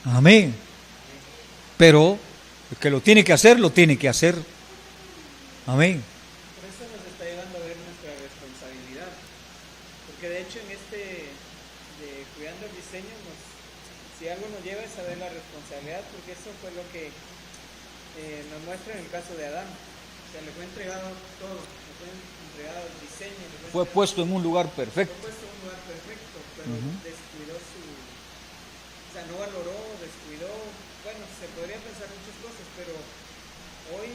Amén. Pero el que lo tiene que hacer, lo tiene que hacer. Amén. Por eso nos está llevando a ver nuestra responsabilidad. Porque de hecho en de cuidando el diseño, si algo nos lleva es saber la responsabilidad, porque eso fue lo que nos muestra en el caso de Adán. O sea, le fue entregado todo, le fue entregado el diseño. Fue puesto en un lugar perfecto. Fue puesto en un lugar perfecto, pero descuidó o sea, no valoró, descuidó. Bueno, se podría pensar muchas cosas, pero hoy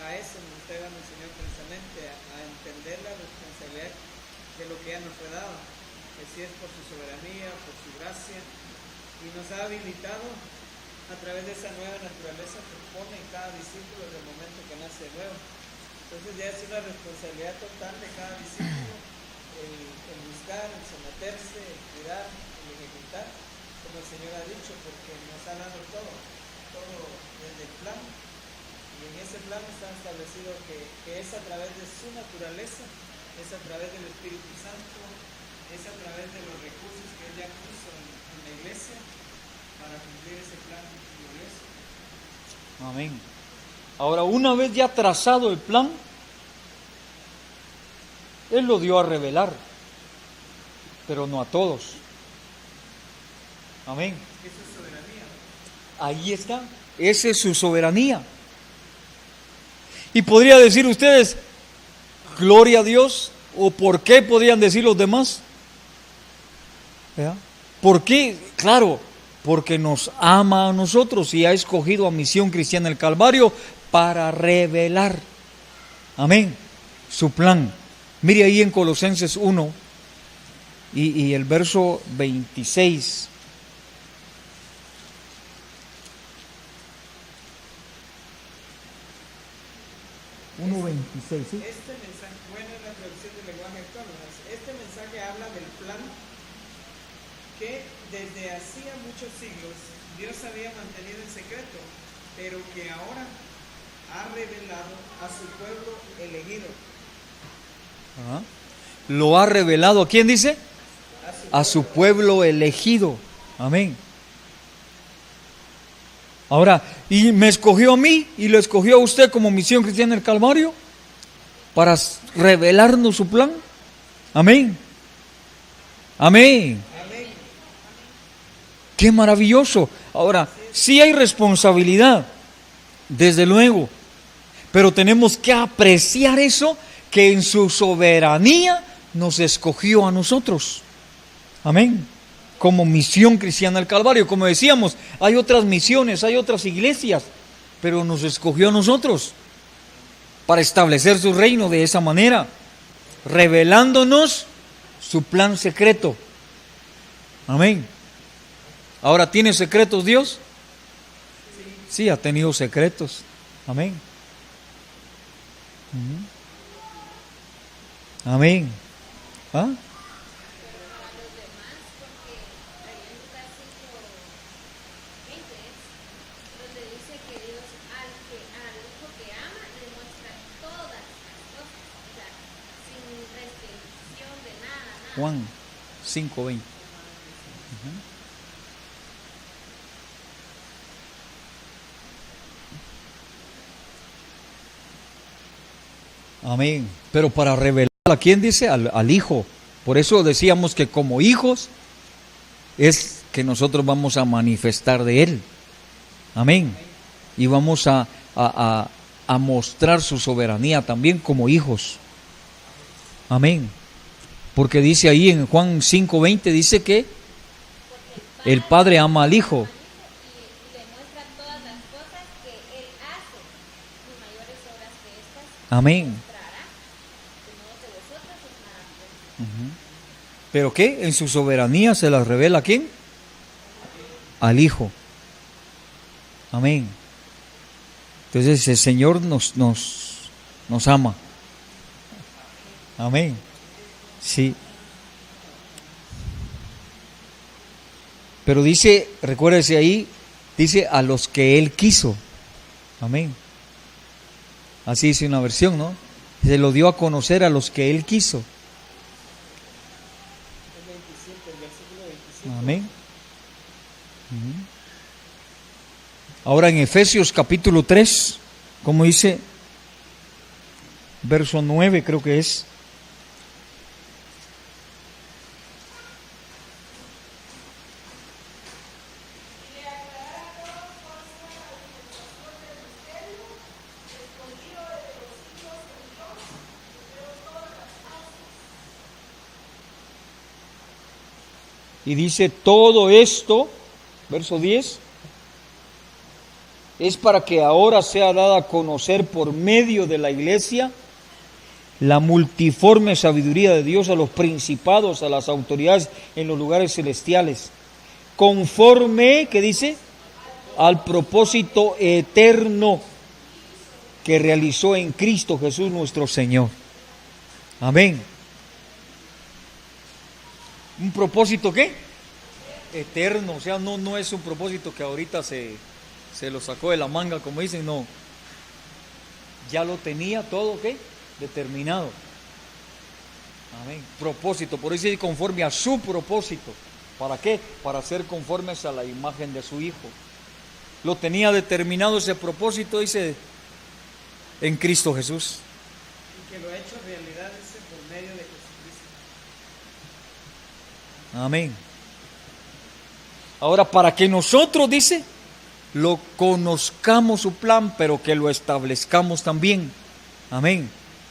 a eso nos está llevando el Señor precisamente, a entender la responsabilidad de lo que ya nos fue dado, que si es por su soberanía, por su gracia, y nos ha habilitado a través de esa nueva naturaleza que pone en cada discípulo desde el momento que nace de nuevo. Entonces ya es una responsabilidad total de cada discípulo el buscar, el someterse, el cuidar, el ejecutar, como el Señor ha dicho, porque nos ha dado todo desde el plan, y en ese plan está establecido que es a través de su naturaleza, es a través del Espíritu Santo, es a través de los recursos que Él ya puso en la iglesia para cumplir ese plan glorioso. Amén. Ahora, una vez ya trazado el plan, Él lo dio a revelar, pero no a todos. Amén. Esa es soberanía. Ahí está, esa es su soberanía. Y podría decir ustedes, gloria a Dios, o ¿por qué podrían decir los demás? ¿Verdad? ¿Por qué? Claro, porque nos ama a nosotros y ha escogido a Misión Cristiana del Calvario para revelar, amén, su plan. Mire ahí en Colosenses 1 y el verso 26. ¿Sí? Este mensaje, bueno, es la traducción del lenguaje actual, este mensaje habla del plan que desde hacía muchos siglos Dios había mantenido en secreto, pero que ahora ha revelado a su pueblo elegido. Ajá. Lo ha revelado, ¿a quién dice? A su pueblo elegido. Amén. Ahora, y me escogió a mí y lo escogió a usted como Misión Cristiana del Calvario para revelarnos su plan. Amén. Amén. ¡Qué maravilloso! Ahora, sí hay responsabilidad, desde luego, pero tenemos que apreciar eso, que en su soberanía nos escogió a nosotros. Amén. Como misión cristiana del Calvario. Como decíamos, hay otras misiones, hay otras iglesias, pero nos escogió a nosotros para establecer su reino de esa manera, revelándonos su plan secreto. Amén. Ahora, ¿tiene secretos Dios? Sí, ha tenido secretos. Amén. Amén. ¿Ah? Juan 5:20. Amén. Pero para revelar, ¿a quién dice? Al Hijo. Por eso decíamos que como hijos es que nosotros vamos a manifestar de Él. Amén. Y vamos a mostrar su soberanía también como hijos. Amén. Porque dice ahí en Juan 5:20, dice que el Padre ama al Hijo. Amén. ¿Pero qué? En su soberanía se las revela ¿a quién? Al Hijo. Amén. Entonces el Señor nos ama. Amén. Sí. Pero dice, recuérdese ahí, dice a los que Él quiso. Amén. Así dice una versión, ¿no? Se lo dio a conocer a los que Él quiso. Amén. Ahora en Efesios capítulo 3, como dice, verso 9 creo que es. Y dice, todo esto, verso 10, es para que ahora sea dada a conocer por medio de la iglesia la multiforme sabiduría de Dios a los principados, a las autoridades en los lugares celestiales, conforme, ¿qué dice? Al propósito eterno que realizó en Cristo Jesús nuestro Señor. Amén. ¿Un propósito qué? Eterno, o sea, no es un propósito que ahorita se lo sacó de la manga, como dicen, no. Ya lo tenía todo, ¿qué? Determinado. Amén. Propósito, por eso dice conforme a su propósito. ¿Para qué? Para ser conformes a la imagen de su Hijo. Lo tenía determinado ese propósito, dice, en Cristo Jesús. Y que lo ha hecho realidad ese por medio de Jesucristo. Amén. Ahora, para que nosotros, dice, lo conozcamos su plan, pero que lo establezcamos también. Amén.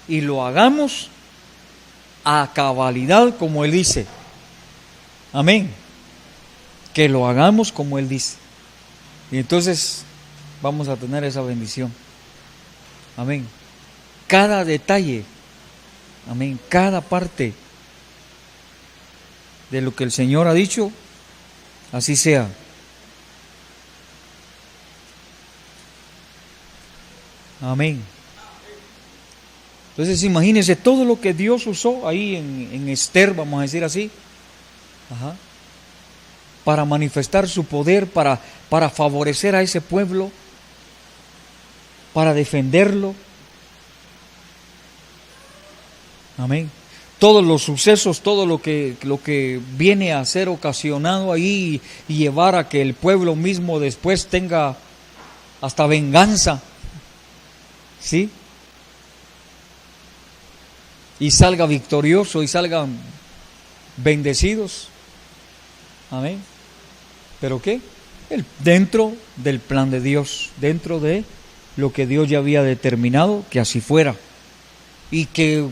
Y lo hagamos a cabalidad como Él dice. Amén. Que lo hagamos como Él dice. Y entonces vamos a tener esa bendición. Amén. Cada detalle, amén, cada parte de lo que el Señor ha dicho, así sea. Amén. Entonces imagínense todo lo que Dios usó ahí en Esther, vamos a decir así, para manifestar su poder, para favorecer a ese pueblo, para defenderlo. Amén. Todos los sucesos, todo lo que viene a ser ocasionado ahí y llevar a que el pueblo mismo después tenga hasta venganza, ¿sí? Y salga victorioso y salgan bendecidos. Amén. ¿Pero qué? Dentro del plan de Dios, dentro de lo que Dios ya había determinado que así fuera. Y que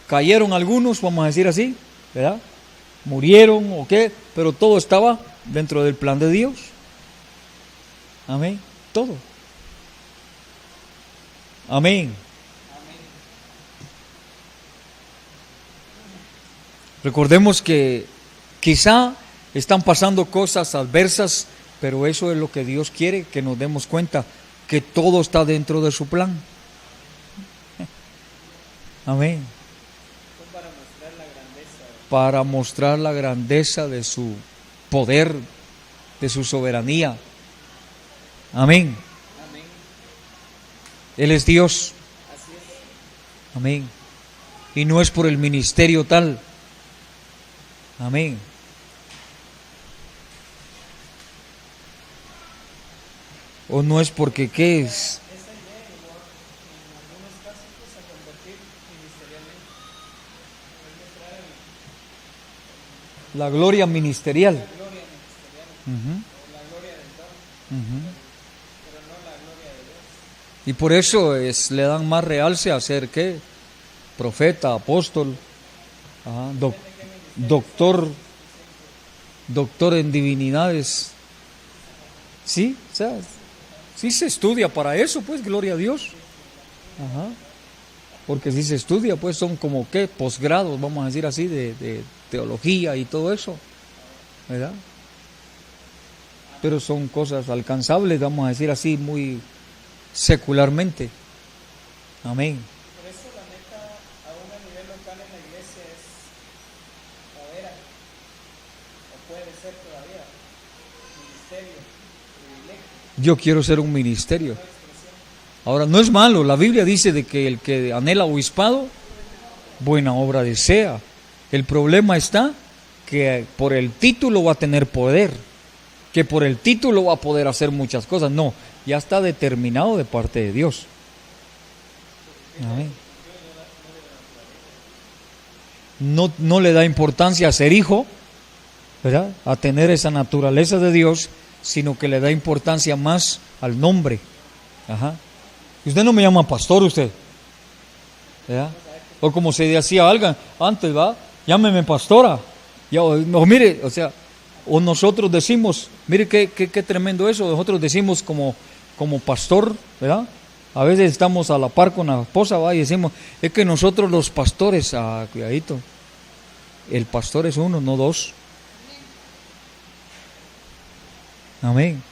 cayeron algunos, vamos a decir así, ¿verdad? Murieron o qué, pero todo estaba dentro del plan de Dios. Amén. Todo. Amén. Recordemos que quizá están pasando cosas adversas, pero eso es lo que Dios quiere, que nos demos cuenta que todo está dentro de su plan. Amén. Para mostrar la grandeza de su poder, de su soberanía. Amén. Él es Dios. Amén. Y no es por el ministerio tal. Amén. O no es porque qué es. La gloria ministerial. Y por eso le dan más realce a ser ¿qué? Profeta, apóstol, doctor en divinidades. Sí, o sea, sí se estudia para eso, pues, gloria a Dios. Porque si se estudia, pues son como ¿qué? Posgrados, vamos a decir así, de teología y todo eso, ¿verdad? Pero son cosas alcanzables, vamos a decir así, muy secularmente. Amén. Por eso la meta, aún a nivel local en la iglesia, es, o era, o puede ser todavía, ministerio, privilegio. Yo quiero ser un ministerio. Ahora, no es malo, la Biblia dice de que el que anhela obispado, buena obra desea. El problema está que por el título va a tener poder, que por el título va a poder hacer muchas cosas. No, ya está determinado de parte de Dios. Amén. No le da importancia a ser hijo, ¿verdad? A tener esa naturaleza de Dios, sino que le da importancia más al nombre. Y usted no me llama pastor, usted, ¿verdad? O como se decía algo antes, ¿va? Llámeme pastora. Ya, no, mire, o sea, o nosotros decimos, mire qué tremendo eso, nosotros decimos como pastor, ¿verdad? A veces estamos a la par con la esposa, ¿va? Y decimos, es que nosotros los pastores, cuidadito, el pastor es uno, no dos. Amén.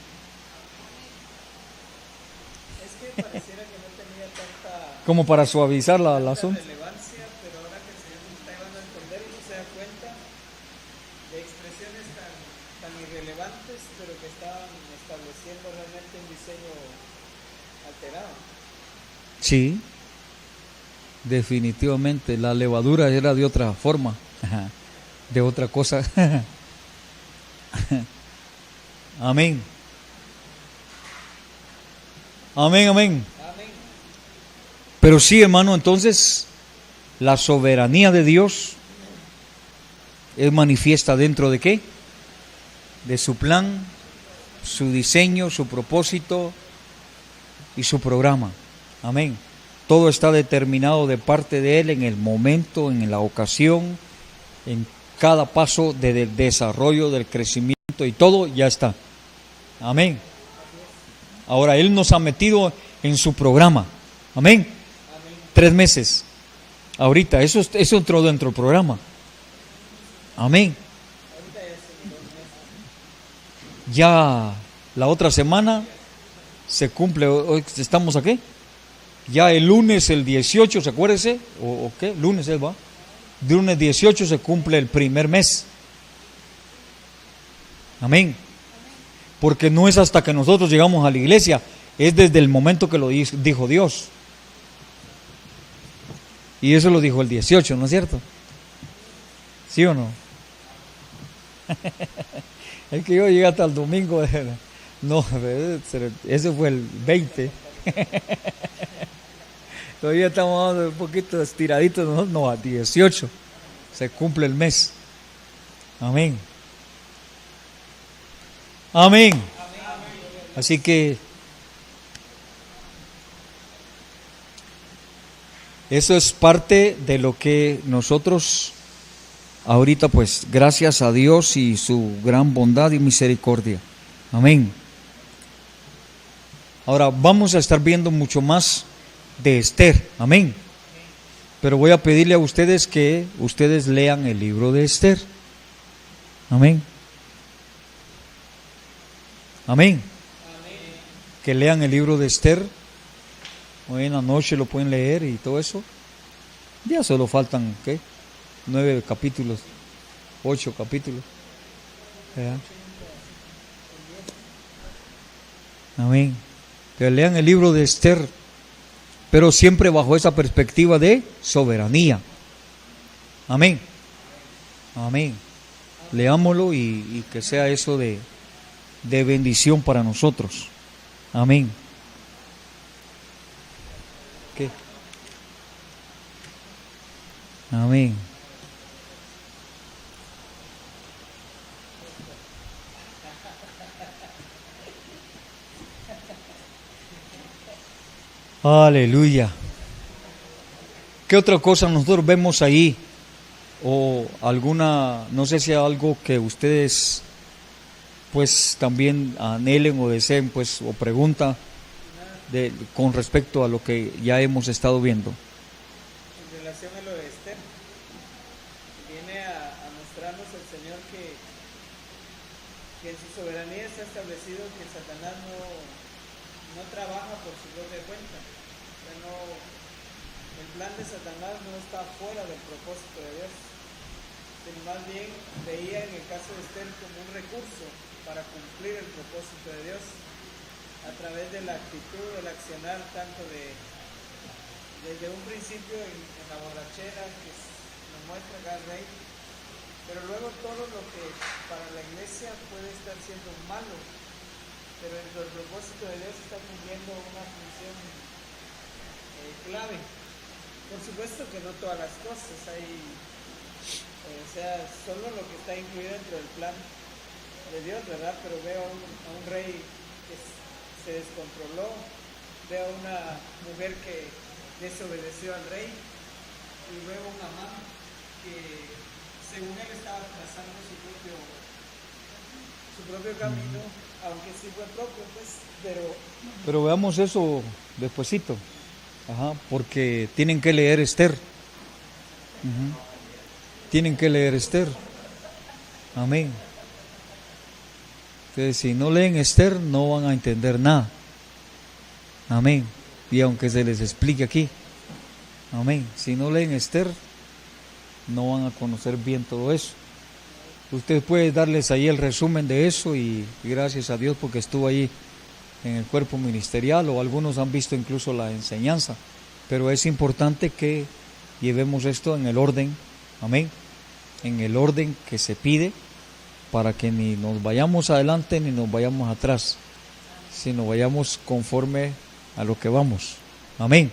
Es que pareciera que no tenía tanta Como para suavizar la asunto. relevancia, pero ahora que el Señor nos está llevando a entender, uno se da cuenta de expresiones tan irrelevantes, pero que estaban estableciendo realmente un diseño alterado. Sí, definitivamente, la levadura era de otra forma, de otra cosa. Amén. Amén, amén. Pero sí, hermano, entonces la soberanía de Dios es manifiesta dentro de ¿qué? De su plan, su diseño, su propósito y su programa. Amén. Todo está determinado de parte de Él en el momento, en la ocasión, en cada paso del desarrollo, del crecimiento y todo ya está. Amén. Ahora Él nos ha metido en su programa. Amén. 3 meses. Ahorita, eso entró dentro del programa. Amén. Ya la otra semana se cumple, hoy estamos aquí. Ya el lunes, el 18, ¿se acuérdese? ¿O qué? Lunes es, ¿va? Lunes 18 se cumple el primer mes. Amén. Porque no es hasta que nosotros llegamos a la iglesia, es desde el momento que lo dijo Dios. Y eso lo dijo el 18, ¿no es cierto? ¿Sí o no? Es que yo llegué hasta el domingo. No, ese fue el 20. Todavía estamos un poquito estiraditos, no, a 18 se cumple el mes. Amén. Amén. Así que eso es parte de lo que nosotros ahorita, pues, gracias a Dios y su gran bondad y misericordia. Amén. Ahora vamos a estar viendo mucho más de Esther. Amén. Pero voy a pedirle a ustedes que ustedes lean el libro de Esther. Amén. Amén. Que lean el libro de Esther. Hoy en la noche lo pueden leer y todo eso. Ya solo faltan, ¿qué? 9 capítulos, 8 capítulos. ¿Verdad? Amén. Que lean el libro de Esther, pero siempre bajo esa perspectiva de soberanía. Amén. Amén. Leámoslo y que sea eso de bendición para nosotros. Amén. ¿Qué? Amén. Aleluya. ¿Qué otra cosa nosotros vemos ahí? O alguna, no sé si hay algo que ustedes pues también anhelen o deseen, pues, o pregunta con respecto a lo que ya hemos estado viendo. En relación a lo de Esther, viene a mostrarnos el Señor que en su soberanía está establecido que Satanás no trabaja por su propia cuenta. O sea, el plan de Satanás no está fuera del propósito de Dios, sino más bien veía en el caso de Esther como un recurso para cumplir el propósito de Dios a través de la actitud, del accionar, tanto desde un principio en la borrachera que nos muestra acá el rey, pero luego todo lo que para la iglesia puede estar siendo malo, pero dentro del propósito de Dios está cumpliendo una función clave. Por supuesto que no todas las cosas hay, o sea, solo lo que está incluido dentro del plan de Dios, ¿verdad? Pero veo a un rey que se descontroló, veo a una mujer que desobedeció al rey, y luego un Amán que según él estaba trazando su propio camino, aunque sí fue propio, pues, pero veamos eso despuesito. Ajá, porque tienen que leer Esther. Tienen que leer Esther. Amén. Entonces, si no leen Esther, no van a entender nada. Amén. Y aunque se les explique aquí. Amén. Si no leen Esther, no van a conocer bien todo eso. Usted puede darles ahí el resumen de eso y gracias a Dios porque estuvo ahí en el cuerpo ministerial, o algunos han visto incluso la enseñanza, pero es importante que llevemos esto en el orden, amén, en el orden que se pide, para que ni nos vayamos adelante ni nos vayamos atrás, sino vayamos conforme a lo que vamos, amén.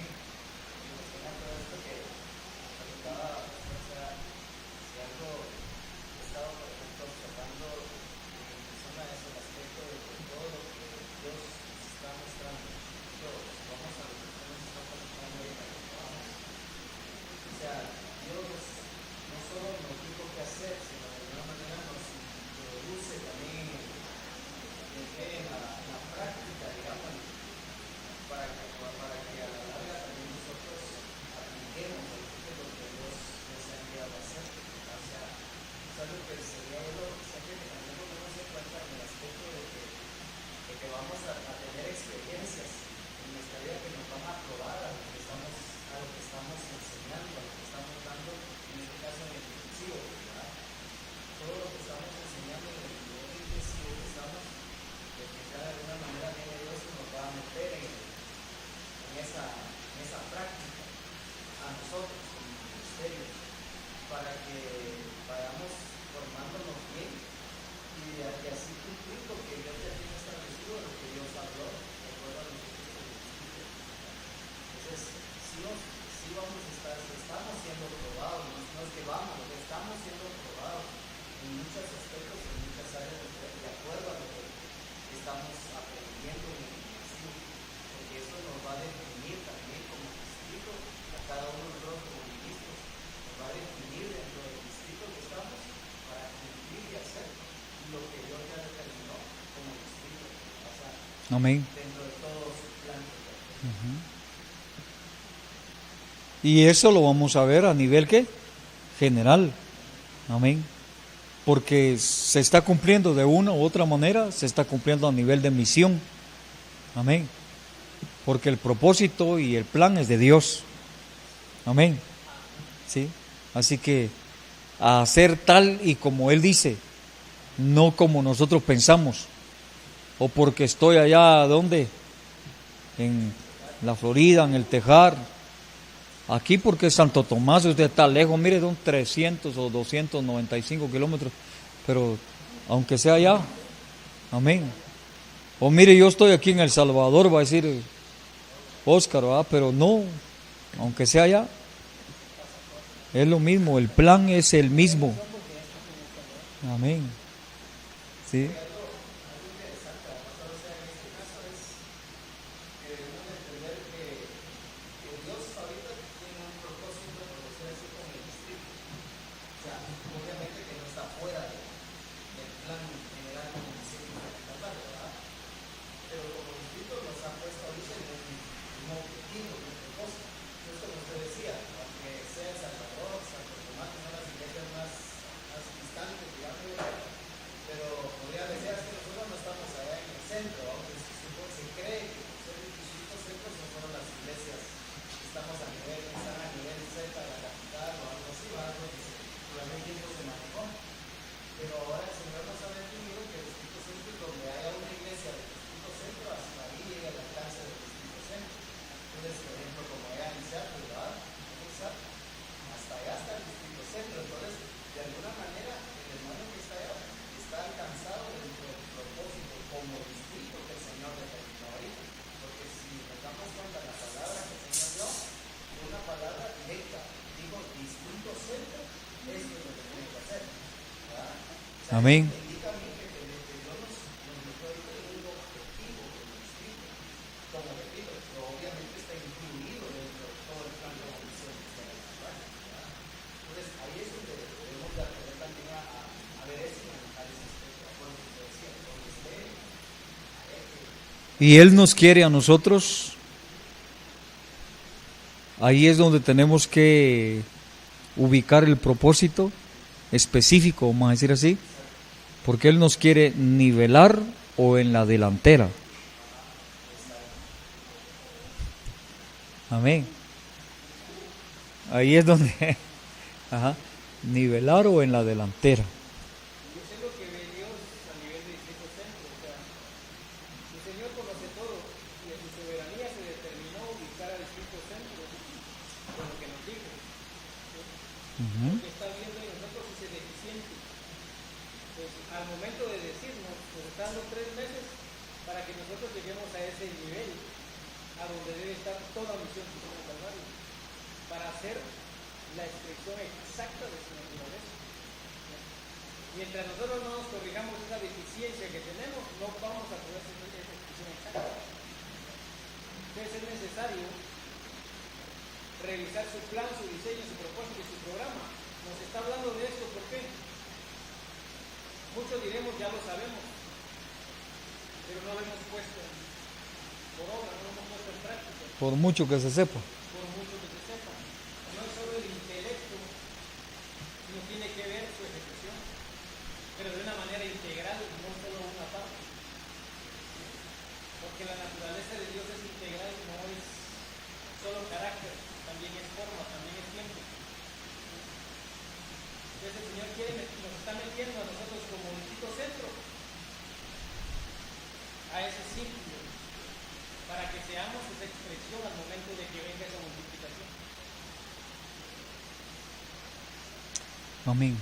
estamos aprendiendo en el distrito, porque eso nos va a definir también como distrito, a cada uno de nosotros como ministros, nos va a definir dentro del distrito que estamos para cumplir y hacer lo que Dios ya determinó como distrito, o sea, Amén. dentro de todo su plan. Y eso lo vamos a ver a nivel ¿qué? General. Amén. Porque se está cumpliendo de una u otra manera, se está cumpliendo a nivel de misión. Amén. Porque el propósito y el plan es de Dios. Amén. ¿Sí? Así que a hacer tal y como Él dice, no como nosotros pensamos. O porque estoy allá, ¿dónde? En la Florida, en el Tejar. Aquí porque es Santo Tomás, usted está lejos, mire, son 300 o 295 kilómetros, pero aunque sea allá, amén. O mire, yo estoy aquí en El Salvador, va a decir Óscar, ¿verdad? Pero no, aunque sea allá, es lo mismo, el plan es el mismo. Amén. ¿Sí? Amén. Y Él nos quiere a nosotros. Ahí es donde tenemos que ubicar el propósito específico, vamos a decir así, porque Él nos quiere nivelar o en la delantera. Amén. Ahí es donde, ajá, nivelar o en la delantera. Y eso es lo que ve Dios a nivel de Distrito Centro. O sea, el Señor conoce todo y en su soberanía se determinó ubicar a Distrito Centro con lo que nos dijo. Lo que está viendo en nosotros es deficiente. Pues al momento de decirnos, nos está dando 3 meses para que nosotros lleguemos a ese nivel, a donde debe estar toda misión que tiene el Calvario, para hacer la expresión exacta de su naturaleza. Mientras nosotros no nos corrijamos esa deficiencia que tenemos, no vamos a poder hacer esa expresión exacta. Entonces es necesario revisar su plan, su diseño, su propósito y su programa. Nos está hablando de esto, ¿por qué? Muchos diremos, ya lo sabemos, pero no lo hemos puesto por obra, no lo hemos puesto en práctica. Por mucho que se sepa. Por mucho que se sepa. No es solo el intelecto, sino tiene que ver su ejecución, pero de una manera integral, no solo una parte. Porque la naturaleza de Dios es integral, no es solo carácter, también es forma, también es tiempo. Entonces el Señor nos está metiendo a nosotros como Distrito Centro a ese círculo, para que seamos esa expresión al momento de que venga esa multiplicación. Amén.